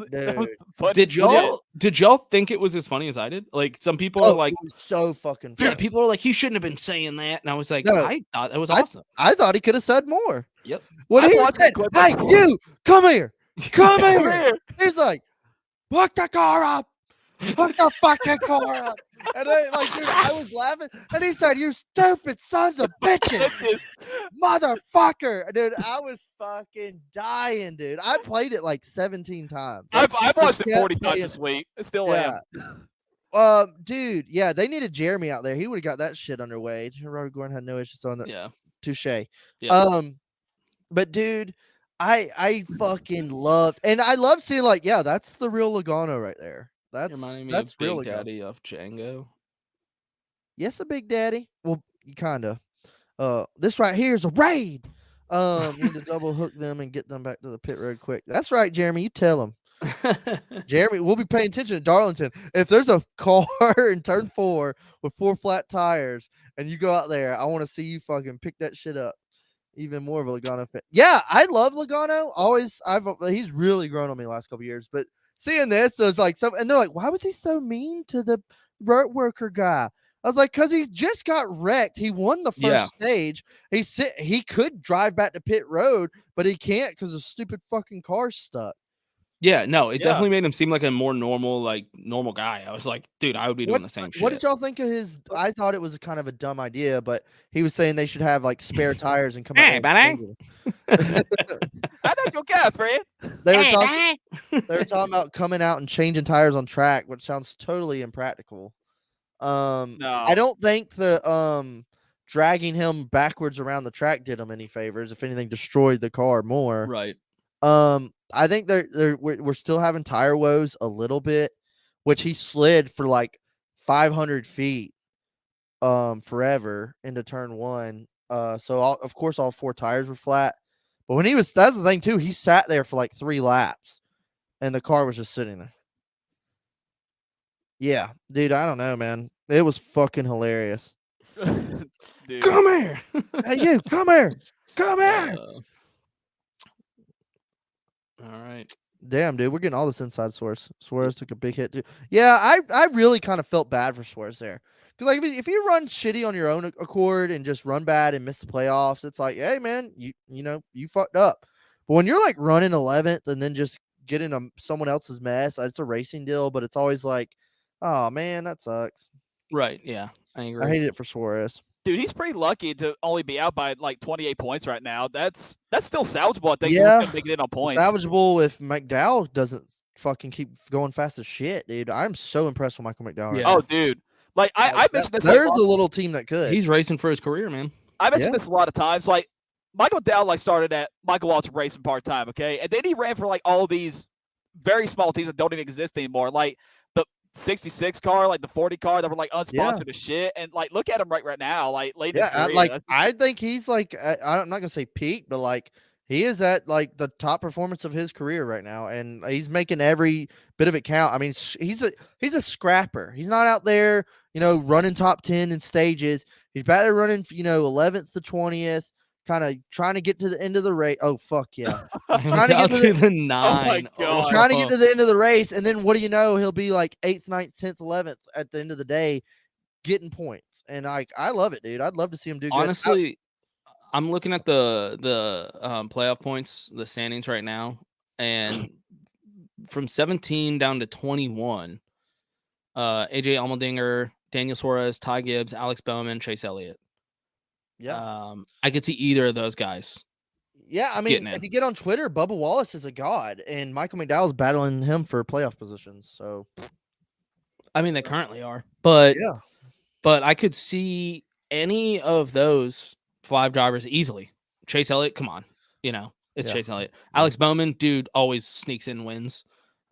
That was Dude. the funniest Did y'all think it was as funny as I did? Like some people are like, it was so fucking yeah, funny. people are like, he shouldn't have been saying that, and I was like, No, I thought it was awesome. I thought he could have said more. Yep. When I he watched said, that clip hey, before. you, come here. Come Come here. here. He's like, hook the car up. Hook the fucking car up. And then, like, dude, I was laughing. And he said, you stupid sons of bitches. Motherfucker. Dude, I was fucking dying, dude. I played it like 17 times. I've watched it kept 40 times playing- this week. I still am. Dude, yeah, they needed Jeremy out there. He would have got that shit underway. Robert Gordon had no issues on that. Yeah. Touche. Yeah. But dude, I fucking loved, and I love seeing like, yeah, that's the real Logano right there. You're That's reminding me that's of real Big Logano. Daddy of Django. Yes, a big daddy. Well, kinda. This right here is a raid. Need to double hook them and get them back to the pit road quick. That's right, Jeremy. You tell them. Jeremy, we'll be paying attention to Darlington. If there's a car in turn 4 with 4 flat tires and you go out there, I want to see you fucking pick that shit up. Even more of a Logano fan. Yeah, I love Logano. He's really grown on me the last couple years. But seeing this, so it's like and they're like, why was he so mean to the road worker guy? I was like, because he just got wrecked. He won the first stage. He could drive back to pit road, but he can't because the stupid fucking car's stuck. Yeah, no, it definitely made him seem like a more normal guy. I was like, dude, I would be doing the same shit. What did y'all think of his? I thought it was kind of a dumb idea, but he was saying they should have like spare tires and come out. Hey, buddy. I thought you care, friend. They were talking about coming out and changing tires on track, which sounds totally impractical. No. I don't think the dragging him backwards around the track did him any favors. If anything, destroyed the car more. Right. I think we're still having tire woes a little bit, which he slid for like 500 feet forever into turn 1. So of course all 4 tires were flat. But when that's the thing too, he sat there for like 3 laps and the car was just sitting there. Yeah, dude, I don't know, man. It was fucking hilarious. Dude. Come here. Hey, you, come here. Come here. All right. Damn, dude, we're getting all this inside source. Suarez took a big hit, too. Yeah, I really kind of felt bad for Suarez there. Because like if you run shitty on your own accord and just run bad and miss the playoffs, it's like, hey man, you know, you fucked up. But when you're like running 11th and then just get in someone else's mess. It's a racing deal, but it's always like, oh man, that sucks. Right. Yeah. I agree. I hate it for Suarez. Dude, he's pretty lucky to only be out by like 28 points right now. That's still salvageable. I think Yeah. he's gonna make it in on points. Salvageable if McDowell doesn't fucking keep going fast as shit, dude. I'm so impressed with Michael McDowell. Yeah. Right Oh, dude. Like I mentioned this. There's the little team that could. He's racing for his career, man. I mentioned this a lot of times. Like Michael McDowell like started at Michael Waltrip Racing part time, okay, and then he ran for like all these very small teams that don't even exist anymore, like the 66 car, like the 40 car that were like unsponsored as shit. And like look at him right now, like late in his career. I think he's like I'm not gonna say peak, but like he is at like the top performance of his career right now, and he's making every bit of it count. I mean, he's a scrapper. He's not out there, running top 10 in stages. He's back there running, 11th to 20th, kind of trying to get to the end of the race. Oh fuck yeah! Trying to get to the 9. Oh my God. Trying to get to the end of the race, and then what do you know? He'll be like 8th, 9th, 10th, 11th at the end of the day, getting points. And I love it, dude. I'd love to see him do good. Honestly, I'm looking at the playoff points, the standings right now, and from 17 down to 21, AJ Allmendinger, Daniel Suarez, Ty Gibbs, Alex Bowman, Chase Elliott. Yeah. I could see either of those guys. Yeah, I mean, if you get on Twitter, Bubba Wallace is a god, and Michael McDowell's battling him for playoff positions. So, I mean, they currently are, but yeah, but I could see any of those 5 drivers easily. Chase Elliott, come on, it's Chase Elliott. Alex Bowman, dude, always sneaks in wins.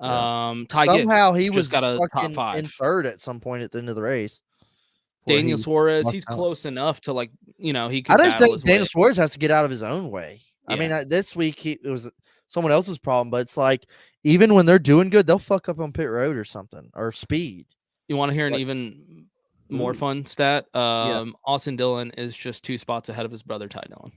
Ty somehow Gibbs he was got a top 5 in 3rd at some point at the end of the race. Daniel Suarez, he's out. close enough to he could. I just think Daniel Suarez has to get out of his own way. Yeah. I mean, this week it was someone else's problem, but it's like even when they're doing good, they'll fuck up on pit road or something or speed. You want to hear an even more fun stat? Austin Dillon is just 2 spots ahead of his brother Ty Dillon.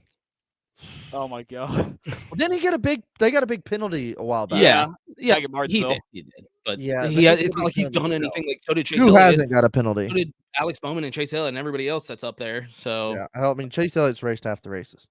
Oh my God! Well, didn't he get they got a big penalty a while back? Yeah, he did. But yeah, it's not like he's done anything. Like so did Chase. Who Elliott. hasn't got a penalty? So did Alex Bowman and Chase Elliott and everybody else that's up there. So yeah, I mean Chase Elliott's raced half the races.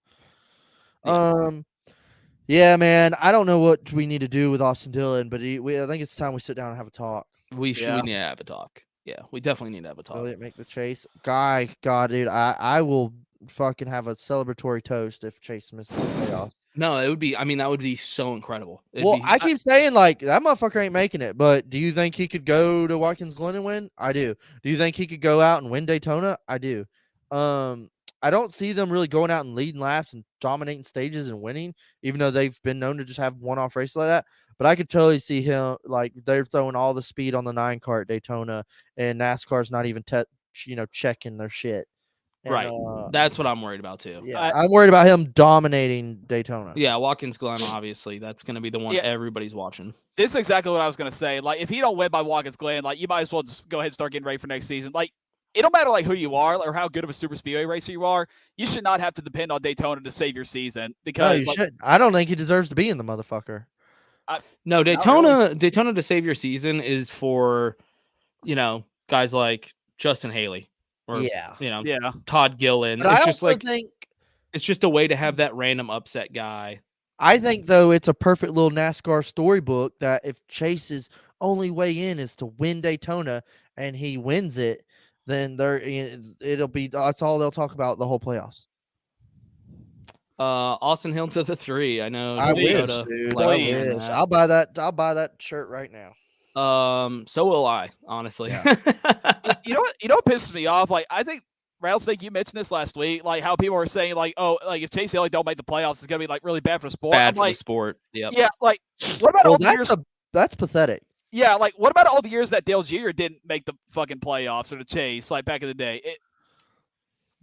Yeah, man. I don't know what we need to do with Austin Dillon, but I think it's time we sit down and have a talk. We need to have a talk. Yeah, we definitely need to have a talk. Elliott make the chase. God, dude, I will fucking have a celebratory toast if Chase misses the playoff. No, it would be. I mean, that would be so incredible. I keep saying like that motherfucker ain't making it, but do you think he could go to Watkins Glen and win? I do. Do you think he could go out and win Daytona? I do. I don't see them really going out and leading laps and dominating stages and winning, even though they've been known to just have one-off races like that. But I could totally see him like they're throwing all the speed on the 9 car at Daytona, and NASCAR's not even checking their shit. And, right. That's what I'm worried about too. Yeah, I'm worried about him dominating Daytona. Yeah, Watkins Glen, obviously, that's going to be the one everybody's watching. This is exactly what I was going to say. Like, if he don't win by Watkins Glen, like, you might as well just go ahead and start getting ready for next season. Like, it don't matter like who you are or how good of a super speedway racer you are. You should not have to depend on Daytona to save your season because I don't think he deserves to be in the motherfucker. No, Daytona to save your season is for, guys like Justin Haley or Todd Gillen. But it's I just think it's just a way to have that random upset guy. I think though it's a perfect little NASCAR storybook that if Chase's only way in is to win Daytona and he wins it, then that's all they'll talk about the whole playoffs. Austin Hill to the 3. I know. I wish, dude. I wish. I'll buy that shirt right now. So will I, honestly. Yeah. You know what pisses me off? Like, I think Rattlesnake, you mentioned this last week, like how people were saying, like, oh, like if Chase Elliott don't make the playoffs, it's gonna be like really bad for the sport. Bad for the sport. Yep. Yeah. Like, what about all the years? That's pathetic. Yeah. Like, what about all the years that Dale Jr. didn't make the fucking playoffs or the Chase, like back in the day?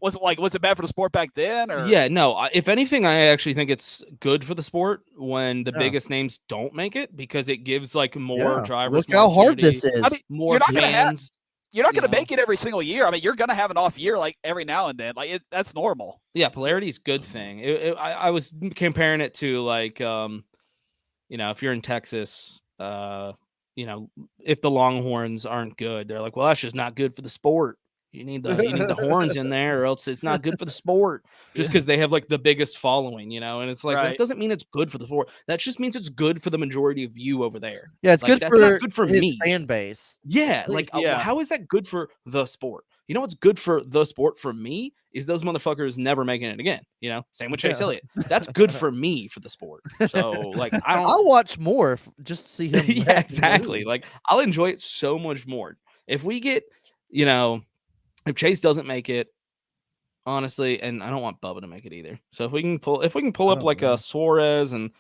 Was it bad for the sport back then? Or yeah, no. If anything, I actually think it's good for the sport when the biggest names don't make it because it gives like more drivers. Look how hard this is. I mean, more fans. You're not going to make it every single year. I mean, you're going to have an off year like every now and then. Like that's normal. Yeah, polarity is a good thing. I was comparing it to like, if you're in Texas, if the Longhorns aren't good, they're like, well, that's just not good for the sport. You need the horns in there, or else it's not good for the sport. Just because they have like the biggest following, and it's like that Right. doesn't mean it's good for the sport. That just means it's good for the majority of you over there. Yeah, it's Like, good that's for not good for his me. fan base. Yeah, like Yeah. how is that good for the sport? You know what's good for the sport for me is those motherfuckers never making it again. Same with Chase Yeah. Elliott. That's good for me for the sport. So like I don't. I'll watch more just to see him. Yeah, exactly. Like I'll enjoy it so much more if we get, if Chase doesn't make it, honestly, and I don't want Bubba to make it either. So if we can pull up like a Suarez and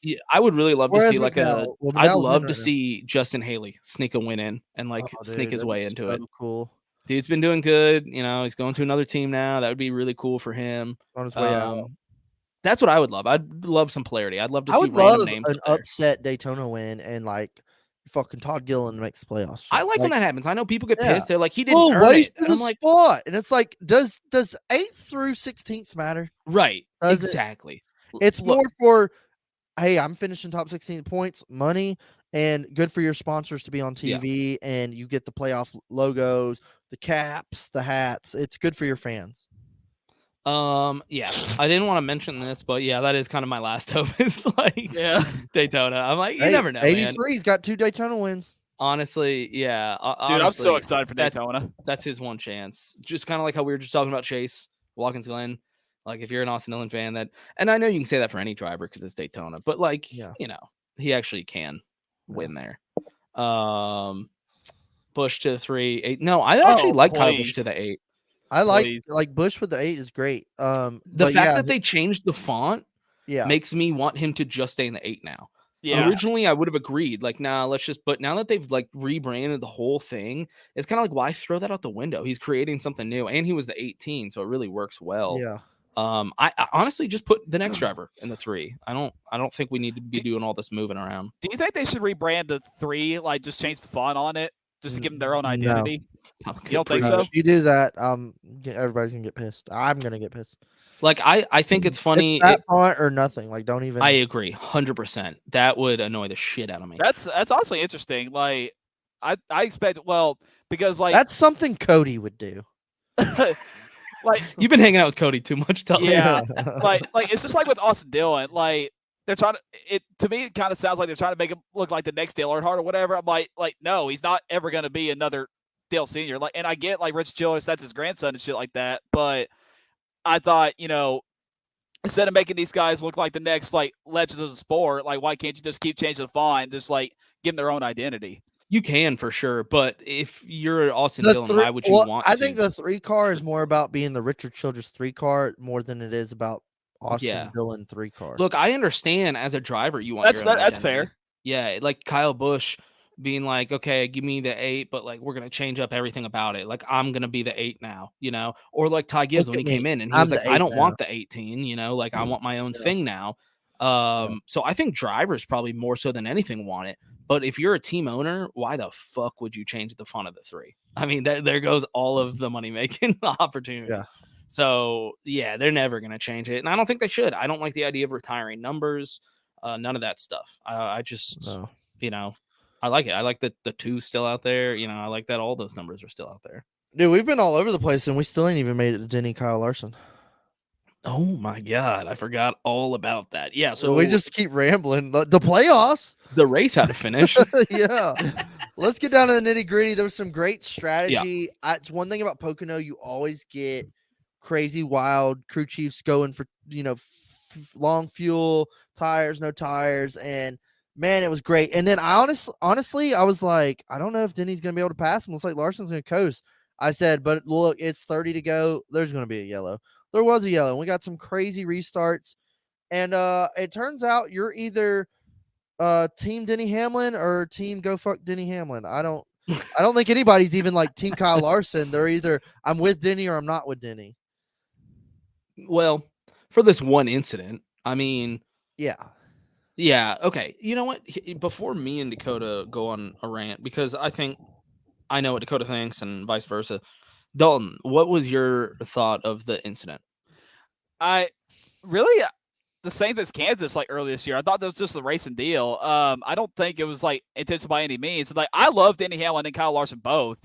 yeah, I would really love to Suarez see like Miguel. Well, I'd Miguel's in love right to now. see Justin Haley sneak a win in and like Oh, sneak dude, his that'd way be into so it. Cool. Dude's been doing good. He's going to another team now. That would be really cool for him. On his way out. That's what I would love. I'd love some polarity. I'd love to I see would random love names an up there. upset Daytona win and like fucking Todd Gilliland makes the playoffs. I like when that happens. I know people get Yeah. pissed. They're like, he didn't earn it. Wasted And I'm a like, spot. And it's like, does 8th through 16th matter? right. Does it? Exactly. It's Look, more for, hey, I'm finishing top 16 points, money, and good for your sponsors to be on TV, and you get the playoff logos, the caps, the hats. It's good for your fans. Yeah, I didn't want to mention this, but yeah, that is kind of my last hope. Is like Daytona. I'm like, you never know. 83's got 2 Daytona wins. Honestly, yeah. Dude, I'm so excited for Daytona. That's his one chance. Just kind of like how we were just talking about Chase, Watkins Glen. Like if you're an Austin Dillon fan, and I know you can say that for any driver because it's Daytona, but like, he actually can win there. Busch to 3, 8. No, I actually like Kyle Busch to the 8. I like Busch with the 8 is great. The fact that they changed the font makes me want him to just stay in the 8 now. Yeah. Originally, I would have agreed, like, nah, let's just. But now that they've like rebranded the whole thing, it's kind of like, why throw that out the window? He's creating something new, and he was the 18, so it really works well. Yeah. I honestly just put the next driver in the 3. I don't think we need to be doing all this moving around. Do you think they should rebrand the 3, like just change the font on it, just to give them their own identity? No. You don't think so? If you do that, everybody's gonna get pissed. I'm gonna get pissed. Like I think it's funny. It's that font or nothing. Like don't even. I agree, 100%. That would annoy the shit out of me. That's honestly interesting. Like I expect because like that's something Cody would do. Like you've been hanging out with Cody too much, Dalton. Yeah, like it's just like with Austin Dillon. Like they're trying to me it kind of sounds like they're trying to make him look like the next Dale Earnhardt or whatever. I'm like no, he's not ever gonna be another Dale Senior. Like, and I get like Rich Childress, that's his grandson and shit like that. But I thought, instead of making these guys look like the next like legends of the sport, like why can't you just keep changing the font and just like give them their own identity? You can for sure, but if you're Austin Dillon, why would you want? I think the 3 car is more about being the Richard Childress 3 car more than it is about Austin Dillon 3 car. Look, I understand as a driver you want that's fair. Yeah, like Kyle Busch being like, okay, give me the 8, but like we're gonna change up everything about it. Like I'm gonna be the 8 now, or like Ty Gibbs when he came in and he was like, I don't want the 18, like I want my own thing now. So I think drivers probably more so than anything want it. But if you're a team owner, why the fuck would you change the font of the 3? I mean, there goes all of the money making opportunity. Yeah. So yeah, they're never gonna change it, and I don't think they should. I don't like the idea of retiring numbers, none of that stuff. I just, I like it. I like that the 2 still out there. I like that all those numbers are still out there. Dude, we've been all over the place, and we still ain't even made it to Denny Kyle Larson. Oh my god, I forgot all about that. Yeah, so we just keep rambling. The playoffs, the race had to finish. Yeah, let's get down to the nitty gritty. There was some great strategy. It's one thing about Pocono, you always get crazy, wild crew chiefs going for long fuel tires, no tires, and man, it was great. And then I honestly, I was like, I don't know if Denny's gonna be able to pass him. Looks like Larson's gonna coast. I said, but look, it's 30 to go. There's gonna be a yellow. There was a yellow. We got some crazy restarts. And it turns out you're either team Denny Hamlin or team go fuck Denny Hamlin. I don't think anybody's even like team Kyle Larson. They're either I'm with Denny or I'm not with Denny. Well, for this one incident, I mean, yeah, okay. You know what? Before me and Dakota go on a rant, because I think I know what Dakota thinks and vice versa. Dalton, what was your thought of the incident? I really the same as Kansas like earlier this year. I thought that was just a racing deal. I don't think it was like intentional by any means. Like I love Denny Hamlin and Kyle Larson both.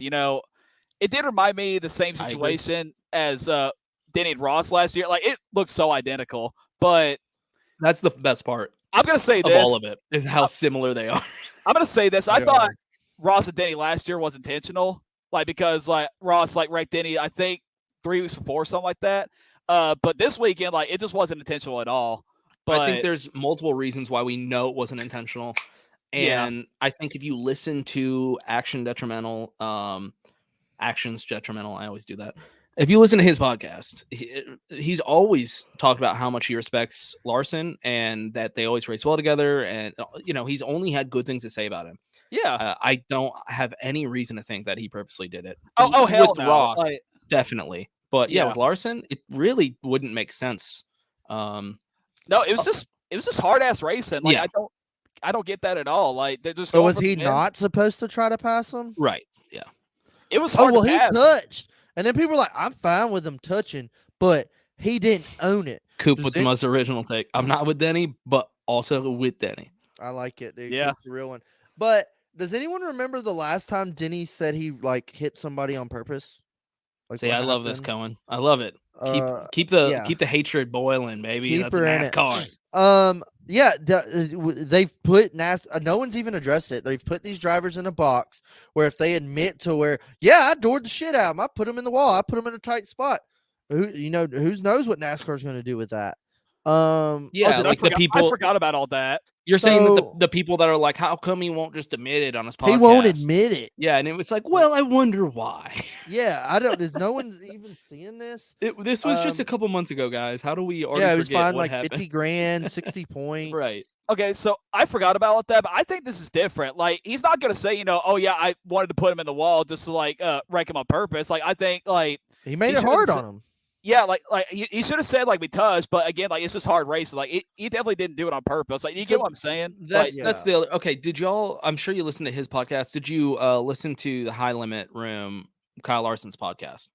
it did remind me of the same I agree. situation as Denny and Ross last year. Like it looked so identical, but That's the best part I'm gonna say of this. all of it is how similar they are. I'm gonna say this. I They thought are. Ross and Denny last year was intentional, like because like Ross like wrecked Denny, I think 3 weeks before, something like that. But this weekend, like it just wasn't intentional at all. But I think there's multiple reasons why we know it wasn't intentional. Yeah. And I think if you listen to Actions Detrimental, I always do that. If you listen to his podcast, he's always talked about how much he respects Larson and that they always race well together. And, he's only had good things to say about him. yeah. I don't have any reason to think that he purposely did it. Oh hell With no. Ross, Like, definitely. But yeah, Yeah. with Larson, it really wouldn't make sense. no, it was just hard ass racing. Like Yeah. I don't get that at all. Like they're just So going was for the he win. not supposed to try to pass him? Right. Yeah. It was Oh hard well, to he pass. touched, and then people were like, "I'm fine with him touching," but he didn't own it. Coop Does with the it- most original take. I'm not with Denny, but also with Denny. I like it, dude. Yeah. It's the real one. But does anyone remember the last time Denny said he like hit somebody on purpose? Like, See, what I love this, happened? Cohen. I love it. Keep yeah. the hatred boiling, baby. Keep That's her in it. NASCAR. Yeah, they've put no one's even addressed it. They've put these drivers in a box where if they admit to where, yeah, I doored the shit out of them. I put them in the wall. I put them in a tight spot. Who knows what NASCAR's going to do with that? Yeah, dude, like the I people. forgot about all that. You're saying that So- the people that are like, how come he won't just admit it on his podcast? he won't admit it. Yeah, and it was like, well, I wonder why. Yeah, I don't. Is no one even seeing this? This was just a Um, couple months ago, guys. How do we already Yeah, it was forget fined what like happened? 50 grand, 60 points. Right. Okay, so I forgot about all that, but I think this is different. Like he's not gonna say, oh yeah, I wanted to put him in the wall just to like wreck him on purpose. Like I think like He made He it should've hard said- on him. yeah, like he should have said like we touched, but again, like it's just hard racing. Like he definitely didn't do it on purpose. Like you get what I'm saying? That's Yeah. the other. Okay, did y'all? I'm sure you listened to his podcast. Did you listen to the High Limit Room, Kyle Larson's podcast?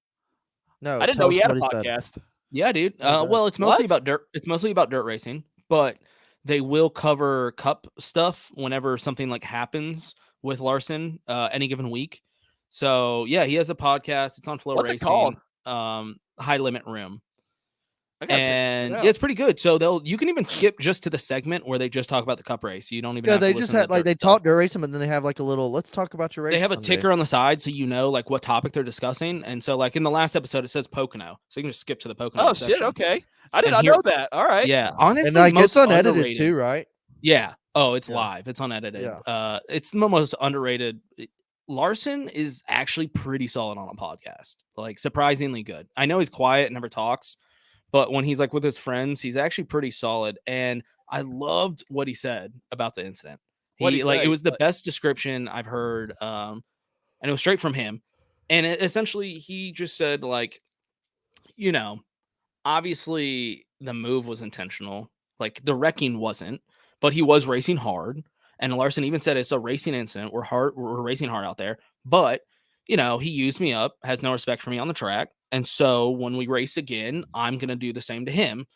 No, I didn't tell know he us had a what said. podcast. Yeah, dude. Oh, Well, it's mostly What? about dirt. It's mostly about dirt racing, but they will cover cup stuff whenever something like happens with Larson any given week. So yeah, he has a podcast. It's on Flow What's it Racing. called? High Limit Room. I gotta check it And out. yeah, it's pretty good. So you can even skip just to the segment where they just talk about the cup race. You don't even Yeah, have to they listen just to the had like dirt they stuff. talk dirt racing, but then they have like a little. Let's talk about your race. They have a Sunday." ticker on the side so you know like what topic they're discussing. And so like in the last episode it says Pocono. So you can just skip to the Pocono. Oh shit! section. Okay, I did And not here- know that. All right. Yeah, honestly, and like it's most unedited underrated. too, right? Yeah. Oh, it's Yeah. live. It's unedited. Yeah. It's the most underrated. Larson is actually pretty solid on a podcast. Like surprisingly good. I know he's quiet, never talks, but when he's like with his friends, he's actually pretty solid. And I loved what he said about the incident. What'd he Like say? it was the Like- best description I've heard. And it was straight from him. And essentially he just said like, obviously the move was intentional. Like the wrecking wasn't, but he was racing hard. And Larson even said it's a racing incident. We're racing hard out there. But, he used me up, has no respect for me on the track. And so when we race again, I'm going to do the same to him.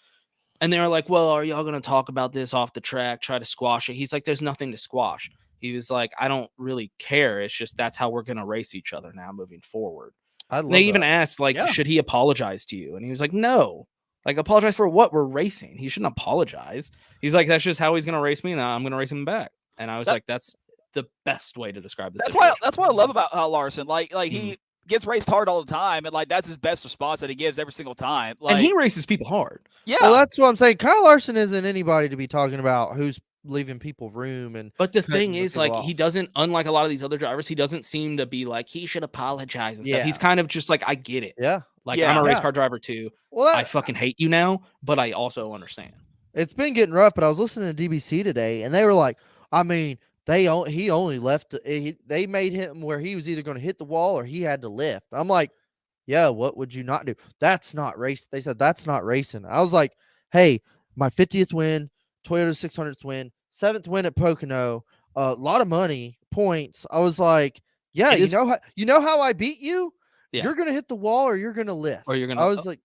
And they were like, well, are y'all going to talk about this off the track, try to squash it? He's like, there's nothing to squash. He was like, I don't really care. It's just that's how we're going to race each other now moving forward. I love They even that. asked, like, Yeah. should he apologize to you? And he was like, no. Like, apologize for what? We're racing. He shouldn't apologize. He's like, that's just how he's going to race me. And I'm going to race him back. And I was That- like, that's the best way to describe this. That's what I love about Larson. Like he gets raced hard all the time, and like that's his best response that he gives every single time. Like And he races people hard. yeah, Well, that's what I'm saying. Kyle Larson isn't anybody to be talking about who's leaving people room and But the cutting thing the is, people like, he off. doesn't, unlike a lot of these other drivers, he doesn't seem to be like, he should apologize and stuff. Yeah. He's kind of just like, I get it. yeah. Like, Yeah. I'm a race Yeah. car driver too. Well, I fucking hate you now, but I also understand. it's been getting rough. But I was listening to DBC today, and they were like, I mean, he only left. They made him where he was either going to hit the wall or he had to lift. I'm like, yeah, what would you not do? That's not race. They said that's not racing. I was like, hey, my 50th win, Toyota 600th win, 7th win at Pocono, a lot of money, points. I was like, yeah, It is- you know how I beat you? Yeah. You're gonna hit the wall or you're gonna lift. Or you're going I to, was like,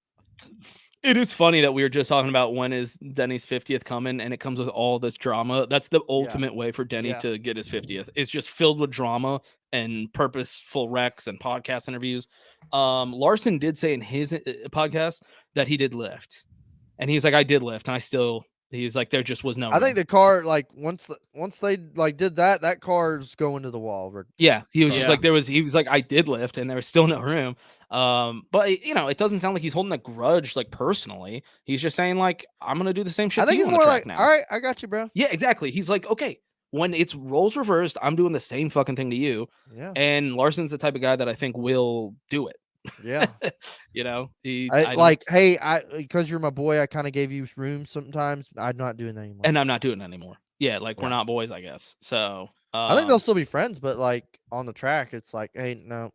It is funny that we were just talking about when is Denny's 50th coming, and it comes with all this drama. That's the ultimate way for Denny to get his 50th. It's just filled with drama and purposeful wrecks and podcast interviews. Larson did say in his podcast that he did lift, and he's like, I did lift, and he was like, there just was no room. I think the car, like, once they like did that car's going to the wall. Yeah, he was just like, he was like, I did lift, and there was still no room. But it doesn't sound like he's holding a grudge, like, personally. He's just saying, like, I'm gonna do the same shit. I think he's more like, now. All right, I got you, bro. Yeah, exactly. He's like, okay, when it's roles reversed, I'm doing the same fucking thing to you. Yeah. And Larson's the type of guy that I think will do it. Yeah. Hey, because you're my boy, I kind of gave you room sometimes. I'm not doing that anymore. And I'm not doing it anymore. Yeah, we're not boys, I guess. So I think they'll still be friends, but like on the track, it's like, hey, no.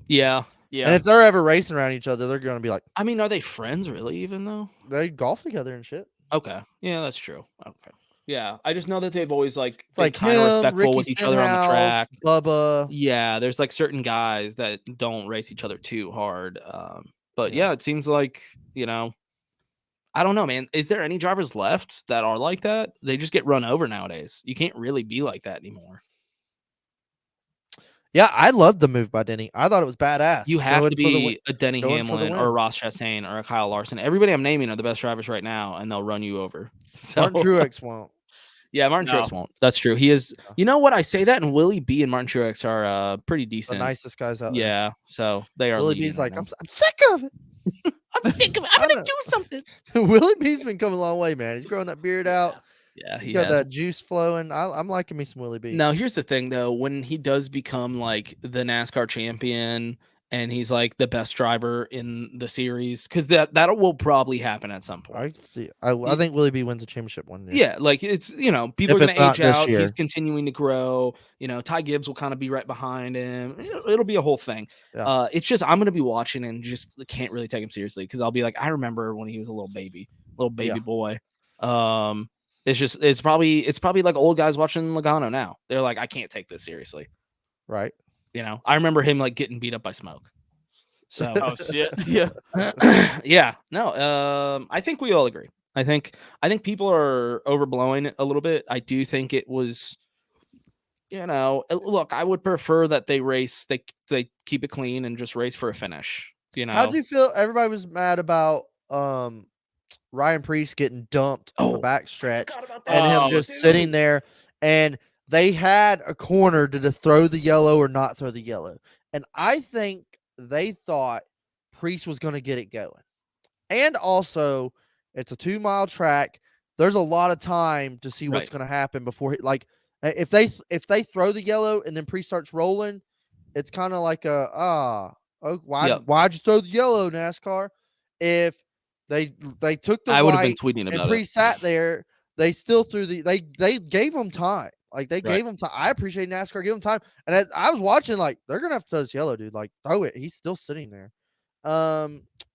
Yeah. Yeah. And if they're ever racing around each other, they're gonna be like, I mean, are they friends really, even though? They golf together and shit. Okay. Yeah, that's true. Okay. Yeah. I just know that they've always it's like kind of respectful Ricky with each other on the track. Bubba. Yeah, there's like certain guys that don't race each other too hard. But yeah, it seems like, I don't know, man. Is there any drivers left that are like that? They just get run over nowadays. You can't really be like that anymore. Yeah, I loved the move by Denny. I thought it was badass. You have to be a Denny Hamlin or a Ross Chastain or a Kyle Larson. Everybody I'm naming are the best drivers right now, and they'll run you over. So, Martin Truex won't. Yeah, Martin Truex won't. That's true. He is. You know what? I say that, and Willie B and Martin Truex are pretty decent. The nicest guys out there. Yeah, so they are. Willie B's like, I'm sick of it. I'm sick of it. I'm gonna do something. Willie B's been coming a long way, man. He's growing that beard out. Yeah, he's got that juice flowing. I'm liking me some Willie B. Now, here's the thing, though. When he does become like the NASCAR champion and he's like the best driver in the series, because that will probably happen at some point. I see. I think Willie B wins a championship one year. Yeah, like it's people are going to age out. He's continuing to grow. Ty Gibbs will kind of be right behind him. It'll be a whole thing. Yeah. It's just I'm going to be watching and just can't really take him seriously because I'll be like, I remember when he was a little baby boy. It's probably like old guys watching Logano now. They're like, I can't take this seriously. Right. I remember him like getting beat up by Smoke. So oh shit. Yeah. Yeah. No, I think we all agree. I think people are overblowing it a little bit. I do think it was look, I would prefer that they race, they keep it clean and just race for a finish. How'd you feel? Everybody was mad about Ryan Preece getting dumped on the backstretch and him just sitting there, and they had a corner to just throw the yellow or not throw the yellow. And I think they thought Preece was going to get it going. And also, it's a 2-mile track. There's a lot of time to see what's going to happen before if they throw the yellow and then Preece starts rolling, it's kind of like why'd you throw the yellow, NASCAR? If they took the I would have white been tweeting about and Preece sat there, they still threw they gave him time. Like they gave him time. I appreciate NASCAR give him time. And I was watching, like, they're gonna have to throw this yellow, dude. Like, throw it. He's still sitting there.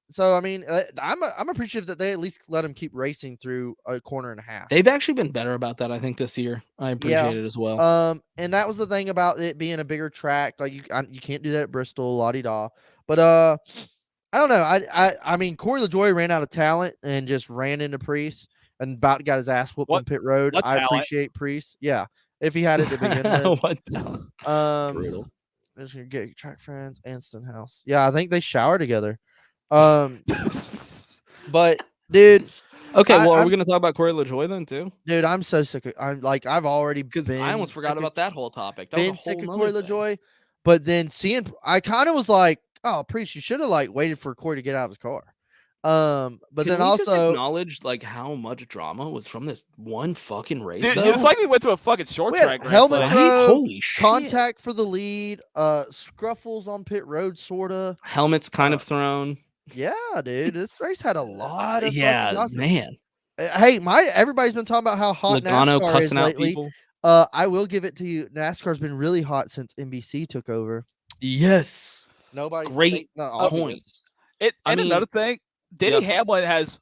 So I mean, I'm appreciative that they at least let him keep racing through a corner and a half. They've actually been better about that, I think, this year. I appreciate it as well. And that was the thing about it being a bigger track. Like you can't do that at Bristol, la-di-da. But I don't know. I mean, Corey LaJoie ran out of talent and just ran into Preece and about got his ass whooped on pit road. I appreciate Preece. Yeah. If he had it to begin with. What talent? Brutal. Just gonna get track friends and Stenhouse. Yeah, I think they shower together. But dude. Okay, are we gonna talk about Corey LaJoie then too? Dude, I'm so sick of I've already been I almost forgot about that whole topic. That been was a whole sick of Corey LaJoie, but then I kind of was like, oh, Preece, you should have waited for Corey to get out of his car. But Can then we also just acknowledge how much drama was from this one fucking race. Dude, it's like we went to a fucking short track race. Helmet throw, holy shit. Contact for the lead, scruffles on pit road, sorta. Helmets kind of thrown. Yeah, dude, this race had a lot of man. Hey, everybody's been talking about how hot Logano NASCAR is lately. People. I will give it to you. NASCAR's been really hot since NBC took over. Yes. Nobody. Great point. And another thing, Denny Hamlin has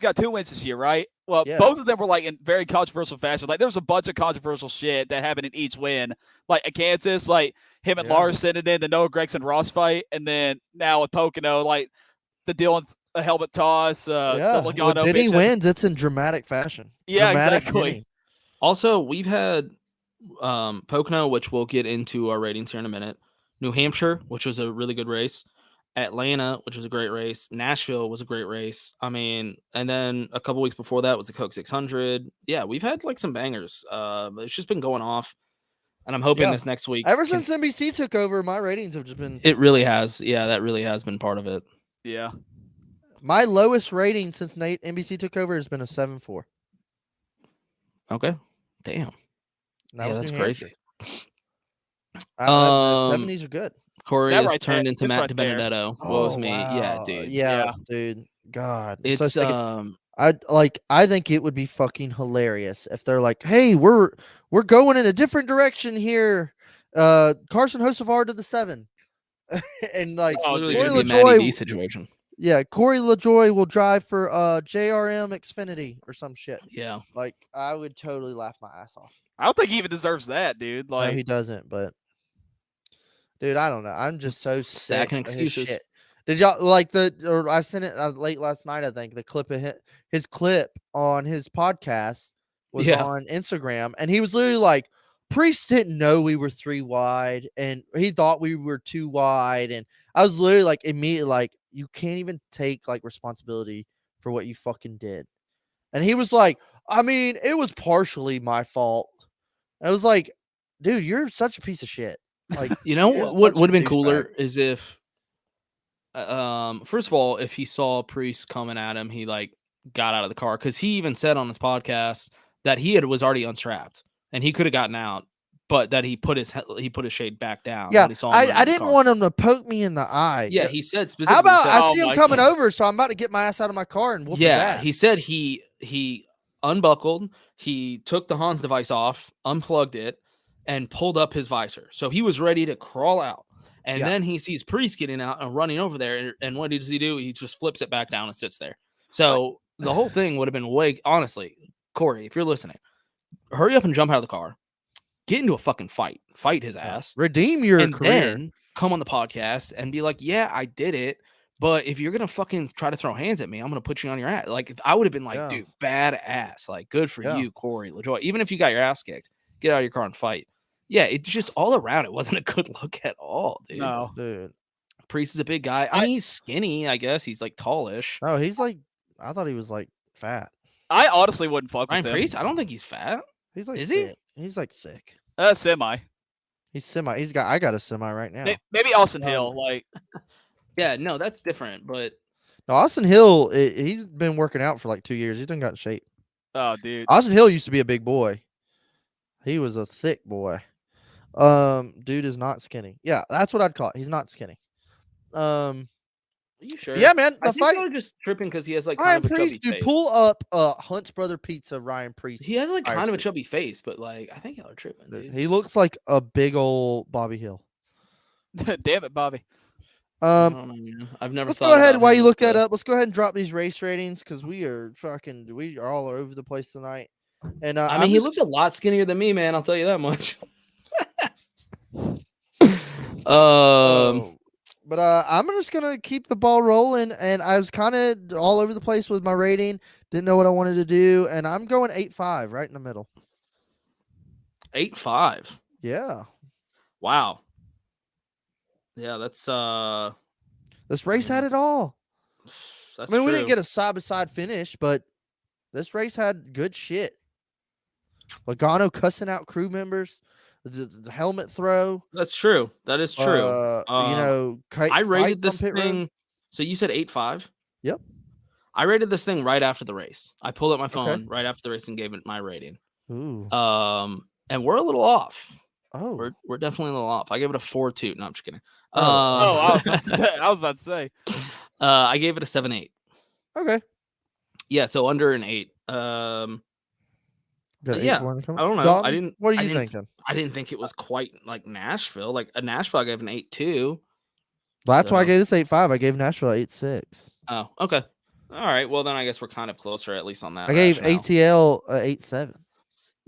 got 2 wins this year, right? Well, both of them were in very controversial fashion. Like there was a bunch of controversial shit that happened in each win. Like at Kansas, him and Larson, and then the Noah Gragson Ross fight, and then now with Pocono, the deal a helmet toss. The Yeah. Logano When Denny bitch. wins, it's in dramatic fashion. Yeah, Dramatic exactly. Denny. Also, we've had Pocono, which we'll get into our ratings here in a minute. New Hampshire, which was a really good race. Atlanta, which was a great race. Nashville was a great race. I mean, and then a couple weeks before that was the Coke 600. Yeah, we've had like some bangers. It's just been going off, and I'm hoping Yeah. this next week. Ever since NBC took over, my ratings have just been. It really has. Yeah, that really has been part of it. Yeah. My lowest rating since NBC took over has been a 7.4. Okay. Damn. That Yeah, was that's New crazy. The 70s are good. Corey That has right turned there- into this Matt right there. DiBenedetto. Woes me. Yeah, wow. dude. Yeah, Yeah. dude. God. I'm It's so sick of- I think it would be fucking hilarious if they're like, "Hey, we're going in a different direction here. Carson Hocevar to the 7." And like it's Oh, literally dude. gonna be a Corey Matty LaJoy, B situation. yeah, Corey LaJoy will drive for JRM Xfinity or some shit. Yeah. Like I would totally laugh my ass off. I don't think he even deserves that, dude. No, Like, he doesn't, but dude, I don't know. I'm just so sick Stacking of his excuses. shit. Did y'all like or I sent it late last night, I think, the clip of his clip on his podcast was Yeah. on Instagram, and he was literally like, Priest didn't know we were 3 wide, and he thought we were 2 wide, and I was literally like immediately like, you can't even take like responsibility for what you fucking did. And he was like, I mean, it was partially my fault. I was like, dude, you're such a piece of shit. Like, You know you're what such would a have been douchebag. cooler is if, first of all, if he saw Priest coming at him, he like got out of the car because he even said on his podcast that was already unstrapped and he could have gotten out, but that he put his shade back down. Yeah, when he saw him running I in the didn't car. want him to poke me in the eye. Yeah, he said specifically. How about he said, I Oh see him my coming God. over, so I'm about to get my ass out of my car and whoop his yeah, ass. he said he unbuckled, he took the Hans device off, unplugged it, and pulled up his visor. So he was ready to crawl out. And Yeah. then he sees Priest getting out and running over there. And what does he do? He just flips it back down and sits there. So the whole thing would have been way, honestly, Corey, if you're listening, hurry up and jump out of the car, get into a fucking fight his ass, Redeem your and career. then come on the podcast and be like, yeah, I did it. But if you're going to fucking try to throw hands at me, I'm going to put you on your ass. Like, I would have been like, Yeah. dude, badass. Like, good for Yeah. you, Corey LaJoy. Even if you got your ass kicked, get out of your car and fight. Yeah, it's just all around. It wasn't a good look at all, dude. no. Dude. Priest is a big guy. I mean, he's skinny, I guess. He's like tallish. No, he's like, I thought he was like fat. I honestly wouldn't fuck Ryan with him. Priest, I don't think he's fat. He's like Is he? thick. He's like thick. Semi. He's semi. I got a semi right now. Maybe Austin Hill. Like, Yeah, no, that's different. But No, Austin Hill, he's been working out for like 2 years. He done got in shape. oh, dude. Austin Hill used to be a big boy. He was a thick boy. Dude is not skinny. Yeah, that's what I'd call it. He's not skinny. are you sure? Yeah, man. I The think fight. you're just tripping because he has like Ryan kind of a Priest, chubby dude, face. pull up Hunt's Brother Pizza. Ryan Priest. He has like fire kind of a suit. chubby face, but like I think y'all are tripping, Dude, dude. he looks like a big old Bobby Hill. Damn it, Bobby. I don't know, man. I've never. Let's thought go ahead about while him you as look that a- up. Let's go ahead and drop these race ratings because we are all over the place tonight. And I mean, he looks a lot skinnier than me, man. I'll tell you that much. But I'm just gonna keep the ball rolling, and I was kind of all over the place with my rating. Didn't know what I wanted to do, and I'm going 8.5 right in the middle. 8.5. Yeah, Wow. Yeah, that's this race had it all. that's I mean, we true. didn't get a side by side finish, but this race had good shit. Logano cussing out crew members, the helmet throw. That's true. That is true. You know, I rated fights this on pit road. thing. So you said 8.5? Yep. I rated this thing right after the race. I pulled up my phone Okay. right after the race and gave it my rating. Ooh. And we're a little off. Oh. We're definitely a little off. I gave it a 4.2. No, I'm just kidding. I was about to say. I gave it a 7.8. Okay. Yeah, so under an 8. Got yeah, 8 more in the I comments. don't know. Dalton, what are I you didn't- thinking? I didn't think it was quite like Nashville. Like a Nashville, I gave an 8.2. That's why I so- gave this 8.5. I gave Nashville 8.6. Oh, okay. All right. Well, then I guess we're kind of closer, at least on that. I gave rationale. ATL 8.7.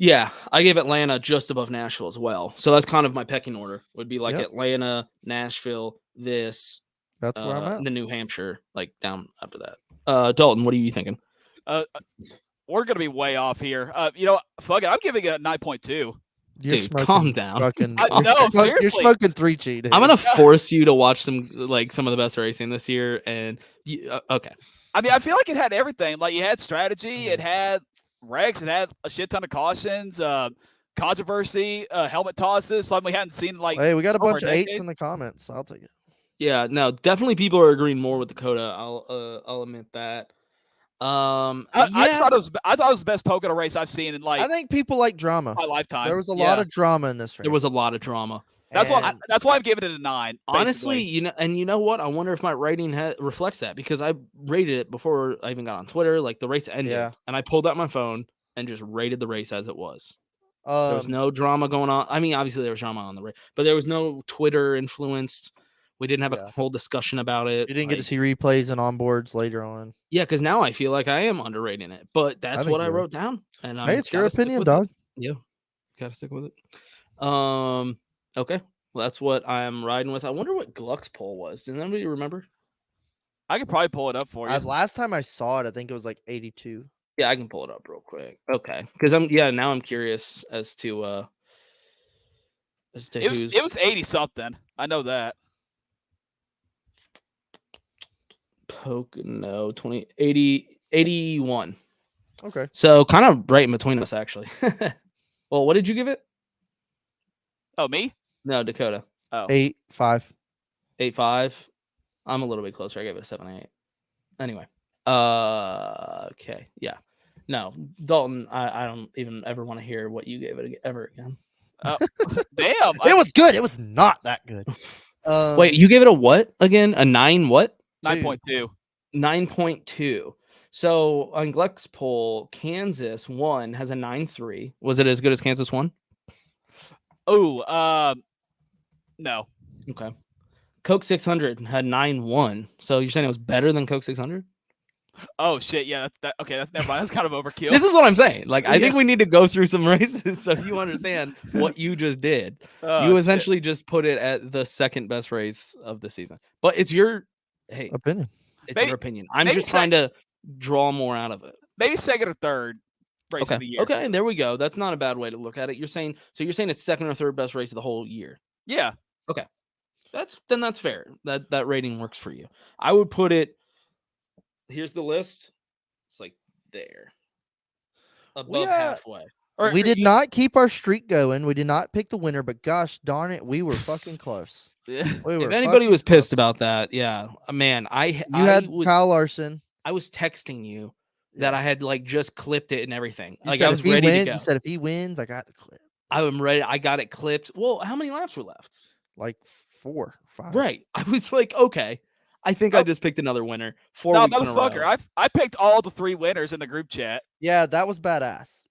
Yeah, I gave Atlanta just above Nashville as well. So that's kind of my pecking order. Would be like Yep. Atlanta, Nashville, this, That's where I'm at. The New Hampshire, like down after that. Dalton, what are you thinking? We're gonna be way off here. Fuck it. I'm giving it a 9.2. Dude, calm down. No, You're seriously. smoking 3G, dude. I'm gonna force you to watch some of the best racing this year, and okay. I mean, I feel like it had everything. Like, you had strategy, it had wrecks, it had a shit ton of cautions, controversy, helmet tosses. Something we hadn't seen like. Hey, we got a over bunch of decade. 8s in the comments. I'll take it. Yeah, no, definitely people are agreeing more with Dakota. I'll admit that. I thought it was the best Pocono race I've seen in I think people like drama. my lifetime. There was a lot of drama in this race. There was a lot of drama. That's why I'm giving it a 9. Honestly, basically. you know what? I wonder if my rating reflects that, because I rated it before I even got on Twitter. Like, the race ended, and I pulled out my phone and just rated the race as it was. There was no drama going on. I mean, obviously there was drama on the race, but there was no Twitter influenced. We didn't have a whole discussion about it. You didn't get to see replays and onboards later on. Yeah, because now I feel like I am underrating it, but that's what I wrote down. And hey, it's your opinion, dog. Yeah, gotta stick with it. Okay, well, that's what I'm riding with. I wonder what Gluck's poll was. Does anybody remember? I could probably pull it up for you. Last time I saw it, I think it was like 82. Yeah, I can pull it up real quick. Okay, because now I'm curious as to it was 80 something. I know that. Pocono 81. Okay. So kind of right in between us, actually. Well, what did you give it? Oh, me? No, Dakota. Oh. 8.5. 8.5. I'm a little bit closer. I gave it a 7.8. Anyway. Okay. Yeah. No, Dalton, I don't even ever want to hear what you gave it ever again. Damn. It was good. It was not that good. Wait, you gave it a what again? A 9 what? 9.2. 9.2. So on Gluck's poll, Kansas 1 has a 9.3. Was it as good as Kansas 1? Oh, no. Okay. Coke 600 had 9.1. So you're saying it was better than Coke 600? Oh shit! Yeah, okay. That's never mind. That's kind of overkill. This is what I'm saying. Like, I think we need to go through some races so you understand what you just did. You essentially just put it at the second best race of the season. But it's your opinion. It's your opinion. I'm just trying to draw more out of it. Maybe second or third race of the year. Okay, there we go. That's not a bad way to look at it. You're saying it's second or third best race of the whole year. Yeah. Okay. That's fair. That rating works for you. I would put it. Here's the list. It's like there. Above halfway. We did not keep our streak going. We did not pick the winner, but gosh darn it, we were fucking close. Yeah. If anybody was pissed about that, yeah, man, you had Kyle Larson. I was texting you that I had like just clipped it and everything. You like, said I was ready to go. You said if he wins, I got the clip. I'm ready. I got it clipped. Well, how many laps were left? Like 4, 5. Right. I was like, okay. I think I just picked another winner. 4 weeks in a row. I picked all the 3 winners in the group chat. Yeah, that was badass.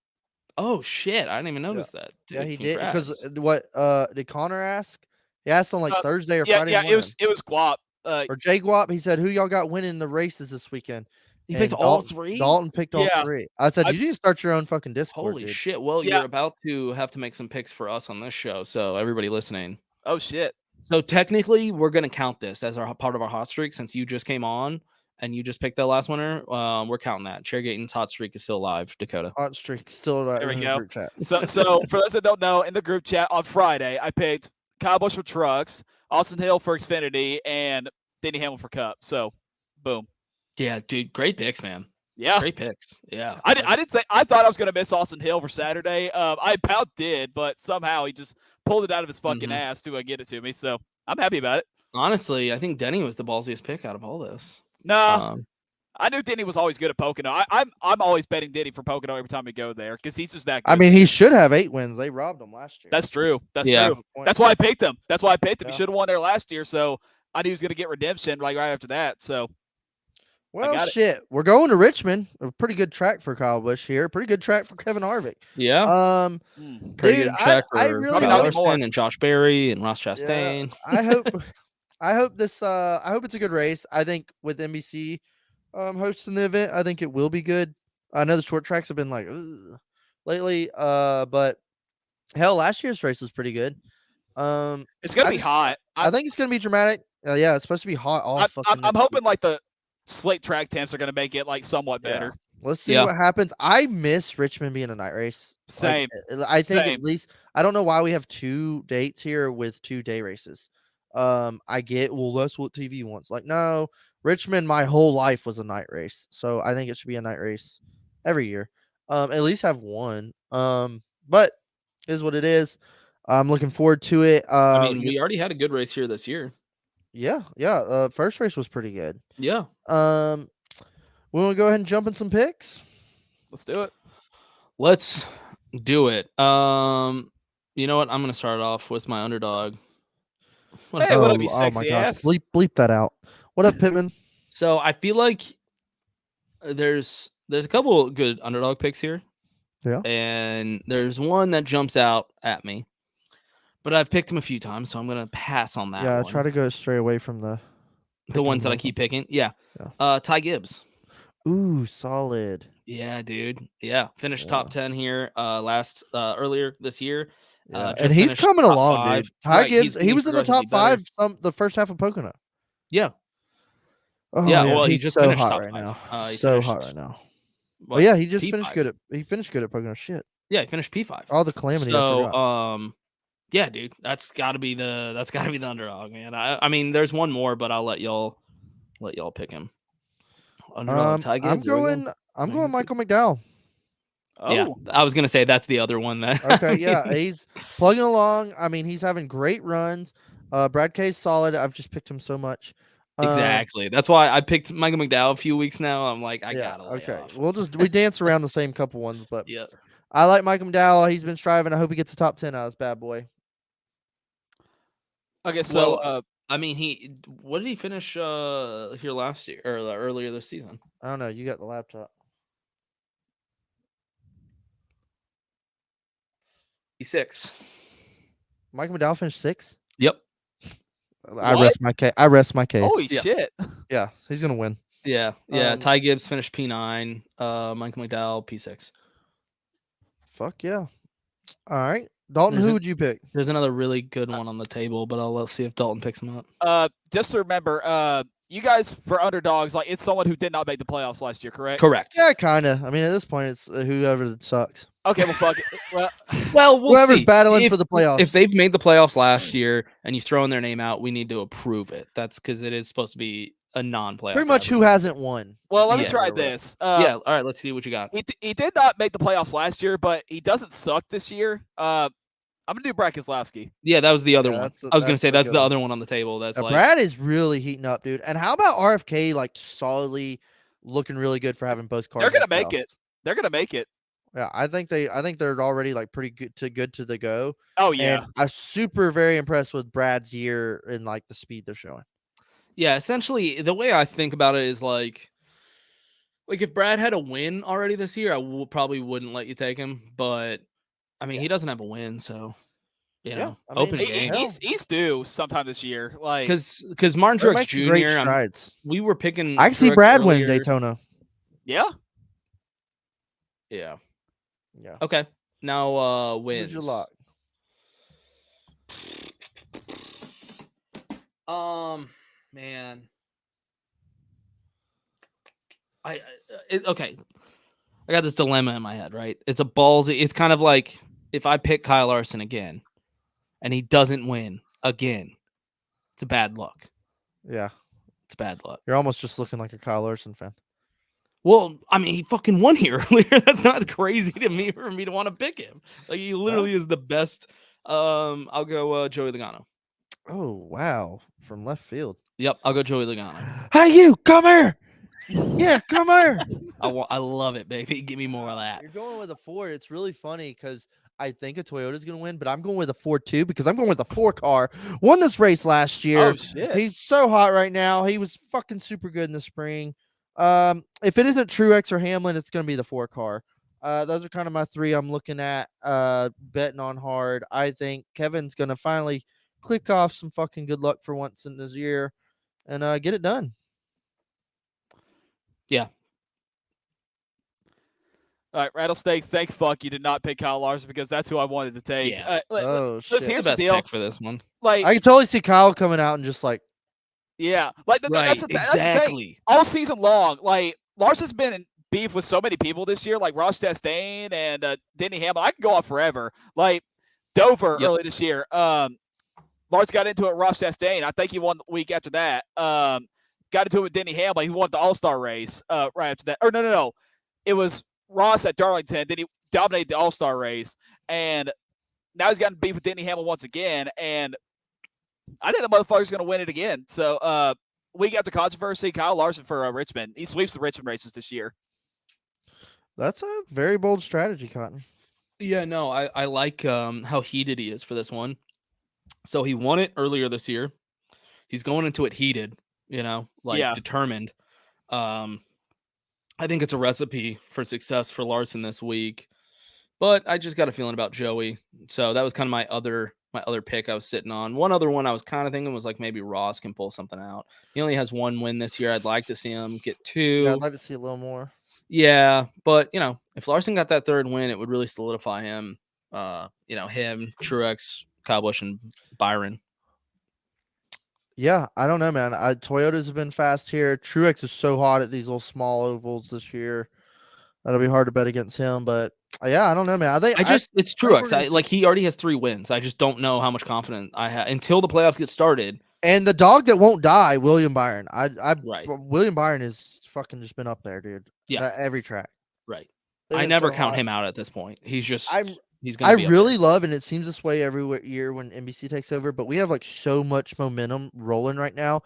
Oh shit! I didn't even notice that. Dude, yeah, he congrats. did. Because what did Connor ask? He asked on like Thursday or Friday. Yeah, it was Guap. Or Jay Guap. He said, "Who y'all got winning the races this weekend?" He picked all 3. Dalton picked all 3. I said, "You need to start your own fucking Discord." Holy dude. shit! Well, you're about to have to make some picks for us on this show, so everybody listening. Oh shit! So technically, we're gonna count this as our part of our hot streak since you just came on and you just picked that last winner. We're counting that. Chairgatin's hot streak is still alive. Dakota. Hot streak still alive. There we in go. The group chat. So for those that don't know, in the group chat on Friday, I picked Kyle Busch for trucks, Austin Hill for Xfinity, and Denny Hamlin for Cup. So, boom. Yeah, dude, great picks, man. Yeah, great picks. Yeah, I thought I was gonna miss Austin Hill for Saturday. I about did, but somehow he just pulled it out of his fucking ass to get it to me. So I'm happy about it. Honestly, I think Denny was the ballsiest pick out of all this. No, I knew Denny was always good at Pocono. I'm always betting Denny for Pocono every time we go there because he's just that good. I mean, he should have 8 wins. They robbed him last year. That's true. That's true. That's why I picked him. Yeah. He should have won there last year. So I knew he was going to get redemption right after that. So. Well, shit. We're going to Richmond. A pretty good track for Kyle Busch here. Pretty good track for Kevin Harvick. Yeah. Pretty dude, good track for really Kyle Larson and Josh Berry and Ross Chastain. Yeah, I hope it's a good race. I think with NBC hosting the event, I think it will be good. I know the short tracks have been like lately, but hell, last year's race was pretty good. It's gonna be hot. I think it's gonna be dramatic. Yeah, it's supposed to be hot all fucking. I'm next hoping week. like the slate track temps are going to make it like somewhat better. Let's see Yeah. what happens. I miss Richmond being a night race. Same. I think Same. at least I don't know why we have 2 dates here with 2 day races. I get, well, that's what TV wants. Like, no, Richmond, my whole life was a night race, so I think it should be a night race every year. At least have one. But is what it is. I'm looking forward to it. I mean, we already had a good race here this year. Yeah. First race was pretty good. Yeah. We want to go ahead and jump in some picks. Let's do it. Let's do it. You know what? I'm gonna start off with my underdog. Hey, what up, you oh sexy my gosh! ass? Bleep that out. What up, Pittman? So I feel like there's a couple good underdog picks here. Yeah. And there's one that jumps out at me, but I've picked him a few times, so I'm gonna pass on that. Yeah, one. try to go stray away from the ones that I keep picking. Yeah. Ty Gibbs. Ooh, solid. Yeah, dude. Yeah, finished top 10 here earlier this year. And he's coming along, 5. dude. Ty Right, Gibbs, he was in the top progressively better. 5 the first half of Pocono. Yeah. Oh, Yeah, well, he he's just so finished hot top right 5. now. He So finished, hot right now. what, Oh yeah, he just P5. finished good at Pocono. Shit. Yeah, he finished P5. All the calamity. I So, forgot. yeah, dude, that's got to be the underdog, man. I mean, there's one more, but I'll let y'all pick him. Underdog, Ty Gibbs. I'm going Michael McDowell. Oh, Yeah, I was gonna say that's the other one that. Okay, yeah, he's plugging along. I mean, he's having great runs. Brad K's solid. I've just picked him so much. Exactly. That's why I picked Michael McDowell a few weeks now. I'm like, I gotta lay off. We dance around the same couple ones, but Yeah. I like Michael McDowell. He's been striving. I hope he gets a top 10 out of this bad boy. okay. So, Well, I mean, what did he finish here last year or earlier this season? I don't know. You got the laptop. P6. Michael McDowell finished 6th. Yep. I rest my case. holy yeah. shit! Yeah, he's gonna win. Yeah. Ty Gibbs finished P9. Michael McDowell P6. Fuck yeah! All right, Dalton. Who would you pick? There's another really good one on the table, but let's see if Dalton picks him up. Just to remember, you guys for underdogs, like it's someone who did not make the playoffs last year, correct? Correct. Yeah, kind of. I mean, at this point, it's whoever sucks. Okay, well, fuck it. Well, we'll Whoever's see. battling for the playoffs. If they've made the playoffs last year and you've thrown their name out, we need to approve it. That's because it is supposed to be a non-playoff. Pretty much who hasn't won. Well, let me Yeah. try this. Yeah. All right. Let's see what you got. He did not make the playoffs last year, but he doesn't suck this year. I'm gonna do Brad Keselowski. Yeah, that was the other one. I was gonna say that's the good one. other one on the table. That's like Brad is really heating up, dude. And how about RFK? Like solidly looking really good for having both cars. They're gonna in the make playoffs. it. They're gonna make it. Yeah, I think they're already like pretty good to the go. Oh yeah. And I'm super very impressed with Brad's year and like the speed they're showing. Yeah, essentially the way I think about it is like if Brad had a win already this year, I probably wouldn't let you take him. But I mean, he doesn't have a win, so you know, I mean, open game. He's due sometime this year. Like because Martin They're Truex making great Jr. strides. We were picking. I can see Truex Brad win earlier. Daytona. yeah. Yeah. Yeah. Okay. Now wins. Who's your lock? Man. Okay. I got this dilemma in my head, right? It's a ballsy. It's kind of like if I pick Kyle Larson again and he doesn't win again, it's a bad luck. Yeah. It's bad luck. You're almost just looking like a Kyle Larson fan. Well, I mean, he fucking won here earlier. That's not crazy to me for me to want to pick him. Like he literally is the best. I'll go Joey Logano. Oh wow, from left field. Yep, I'll go Joey Logano. Hey, you come here. Yeah, come here. I love it, baby. Give me more of that. You're going with a Ford. It's really funny because I think a Toyota's going to win, but I'm going with a Ford too because I'm going with a 4-car. Won this race last year. Oh shit. He's so hot right now. He was fucking super good in the spring. If it isn't Truex or Hamlin, it's going to be the 4-car. Those are kind of my 3 I'm looking at betting on hard. I think Kevin's going to finally click off some fucking good luck for once in this year and get it done. Yeah. All right, Rattlesnake. Thank fuck you did not pick Kyle Larson because that's who I wanted to take. Yeah. Oh shit. Here's the the best deal. pick for this one. Like I can totally see Kyle coming out and just like Yeah, like Right, that's the thing. exactly. All season long, like Larson's been in beef with so many people this year, like Ross Chastain and Denny Hamlin. I can go on forever. Like Dover Yep. early this year. Lars got into it with Ross Chastain. I think he won the week after that. Got into it with Denny Hamlin. He won the All-Star race right after that. Or no. It was Ross at Darlington. Then he dominated the All-Star race. And now he's gotten beef with Denny Hamlin once again. And I think the motherfucker's going to win it again. So week after controversy, Kyle Larson for Richmond. He sweeps the Richmond races this year. That's a very bold strategy, Cotton. Yeah, no, I like how heated he is for this one. So he won it earlier this year. He's going into it heated, determined. I think it's a recipe for success for Larson this week. But I just got a feeling about Joey. So that was kind of my other pick I was sitting on. One other one I was kind of thinking was like maybe Ross can pull something out. He only has 1 win this year. I'd like to see him get 2. Yeah, I'd like to see a little more. Yeah, but if Larson got that 3rd win, it would really solidify him. Him, Truex, Kyle Busch, and Byron. Yeah, I don't know, man. Toyotas have been fast here. Truex is so hot at these little small ovals this year. That'll be hard to bet against him, but yeah, I don't know, man. I think it's Truex. He already has 3 wins. I just don't know how much confidence I have until the playoffs get started. And the dog that won't die, William Byron. Right. William Byron has fucking just been up there, dude. Yeah, at every track. Right. They've I been never so count hot. him out at this point. He's just he's I gonna be really love, and it seems this way every year when NBC takes over, but we have like so much momentum rolling right now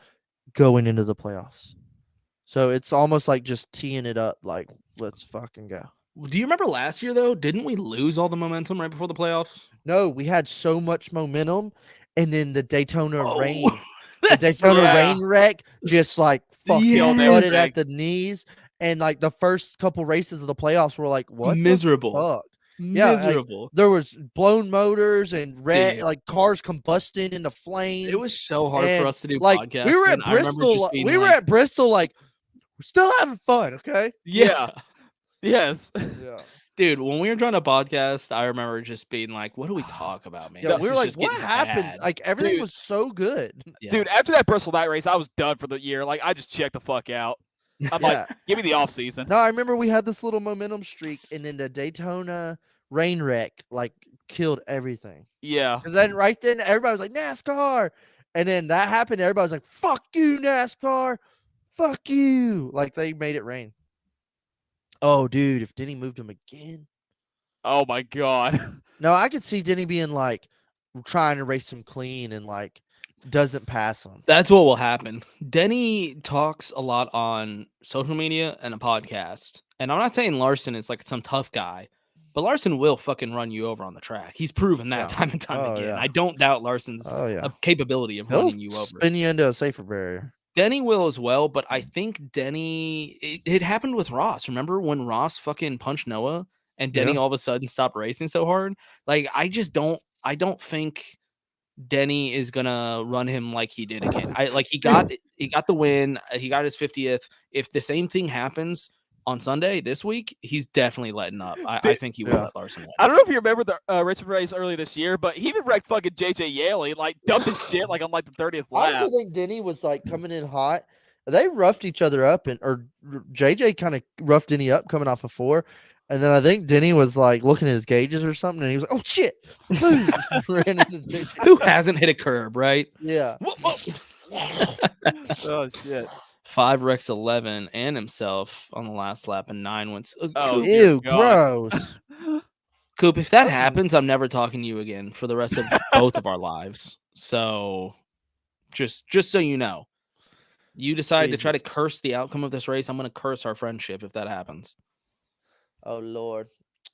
going into the playoffs. So it's almost like just teeing it up, like, let's fucking go. Do you remember last year though? Didn't we lose all the momentum right before the playoffs? No, we had so much momentum, and then the Daytona rain, the That's Daytona right. rain wreck just like fucking Killed flooded everything. at the knees. And like the first couple races of the playoffs were like, what Miserable. the fuck? Yeah, like, Miserable. there was blown motors and Dude. like cars combusting into flames. It was so hard and, for us to do like podcasts. we were at and I remember Bristol. just being We were like, at Bristol, like we're still having fun, okay? yeah. Yes. Yeah. Dude, when we were trying to podcast, I remember just being like, what do we talk about, man? Yeah, This we were is like, just what getting happened? bad. Like everything Dude. was so good. Yeah. Dude, after that Bristol night race, I was done for the year. Like, I just checked the fuck out. I'm Yeah. like, give me the off season. No, I remember we had this little momentum streak, and then the Daytona rain wreck like killed everything. Yeah. Because then right then everybody was like NASCAR, and then that happened. Everybody was like, "Fuck you, NASCAR! Fuck you!" Like they made it rain. Oh, dude, if Denny moved him again, Oh my god. no, I could see Denny being like trying to race him clean and like doesn't pass him. That's what will happen. Denny talks a lot on social media and a podcast. And I'm not saying Larson is like some tough guy, but Larson will fucking run you over on the track. He's proven that Yeah. time and time Oh, again. yeah. I don't doubt Larson's Oh yeah, capability of he'll running you over. spin you into a safer barrier. Denny will as well, but I think Denny, it happened with Ross. Remember when Ross fucking punched Noah and Denny Yeah. all of a sudden stopped racing so hard? Like, I don't think Denny is gonna run him like he did again. He got the win. He got his 50th. If the same thing happens on Sunday this week, he's definitely letting up. I think he will Yeah. let Larson win. I don't know if you remember the Richmond race early this year, but he even wrecked fucking JJ Yaley, like dumped his shit like on like the 30th I lap. also think Denny was like coming in hot. They roughed each other up, or JJ kind of roughed Denny up coming off of 4. And then I think Denny was like looking at his gauges or something, and he was like, "Oh shit!" Boom! Ran into JJ. Who hasn't hit a curb, right? Yeah. Oh shit. 5 wrecks 11 and himself on the last lap and 9 wins. Oh, dear Ew, God. gross. Coop, if that Okay. happens, I'm never talking to you again for the rest of both of our lives. So just so you know, you decide to try to Jesus. curse the outcome of this race, I'm going to curse our friendship if that happens. Oh Lord.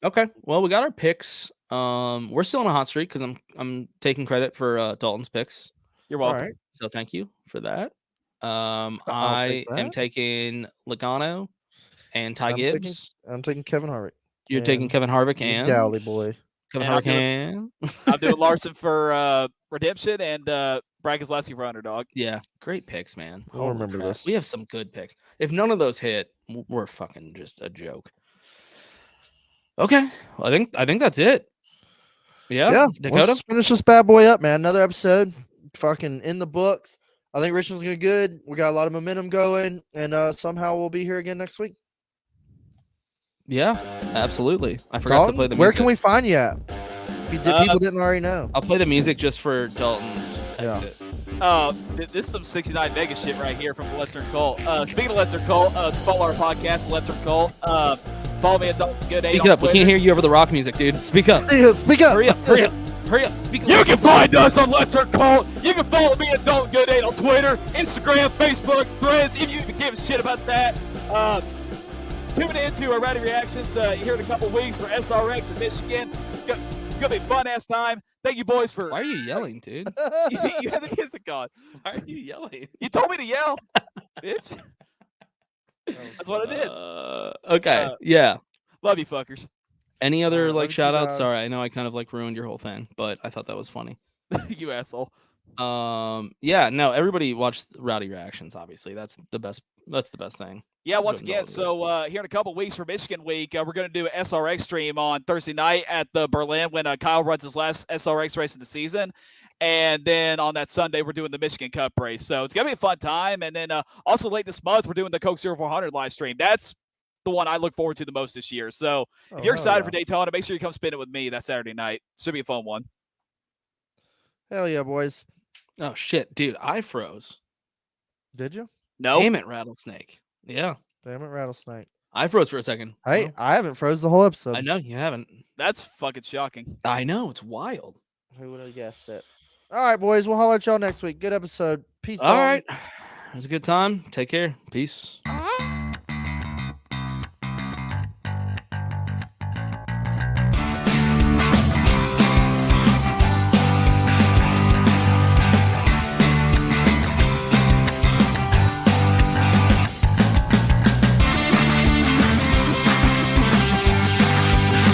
Okay. Well, we got our picks. We're still on a hot streak because I'm taking credit for Dalton's picks. You're All welcome. right. So thank you for that. I'll I take am that. taking Logano and Ty Gibbs. I'm taking Kevin Harvick. You're taking and Kevin Harvick you and Dowley boy. Kevin And I'm Harvick and I'm doing Larson for Redemption and Brad Keselowski for Underdog. yeah, great picks, man. I'll Holy remember crap. this. We have some good picks. If none of those hit, we're fucking just a joke. Okay, well, I think that's it. Yeah, Dakota. Let's finish this bad boy up, man. Another episode, fucking in the books. I think Richmond's going to be good. We got a lot of momentum going, and somehow we'll be here again next week. Yeah, absolutely. I forgot to play the music. Where can we find you at? If people didn't already know. I'll play the music just for Dalton's exit. This is some 69 Vegas shit right here from the Let's Turn Cult. Speaking of Let's Turn Cult, follow our podcast, Let's Turn Cult. Follow me at Dalton Good. Speak up. We can't hear you over the rock music, dude. Speak up. Speak up. Hurry up. Hurry up. Hurry up. Speak up. You can find us on Let's Turn Cult. You can follow me at Dalton Good 8 on Twitter, Instagram, Facebook, Threads. If you even give a shit about that. Tune into our Rowdy Reactions here in a couple weeks for SRX in Michigan. It's gonna be a fun ass time. Thank you, boys, for. Why are you yelling, dude? You had the music on. Why are you yelling? You told me to yell, bitch. That's what I did. Okay. Yeah. Love you, fuckers. Any other love you, shout outs? dog. Sorry, I know I kind of ruined your whole thing, but I thought that was funny. You asshole. Yeah, no, everybody watch Rowdy Reactions, obviously. That's the best thing. Yeah, once Couldn't again, believe so here in a couple weeks for Michigan Week, we're going to do an SRX stream on Thursday night at the Berlin when Kyle runs his last SRX race of the season. And then on that Sunday, we're doing the Michigan Cup race. So it's going to be a fun time. And then also late this month, we're doing the Coke 0400 live stream. That's the one I look forward to the most this year. So if you're excited for Daytona, make sure you come spin it with me that Saturday night. Should be a fun one. Hell yeah, boys. Oh shit, dude, I froze. Did you? No. Damn it, Rattlesnake. Yeah. Damn it, Rattlesnake. I froze for a second. Hey, Well, I haven't froze the whole episode. I know you haven't. That's fucking shocking. I know, it's wild. Who would have guessed it? All right, boys. We'll holler at y'all next week. Good episode. Peace. All right. It was a good time. Take care. Peace. Ah!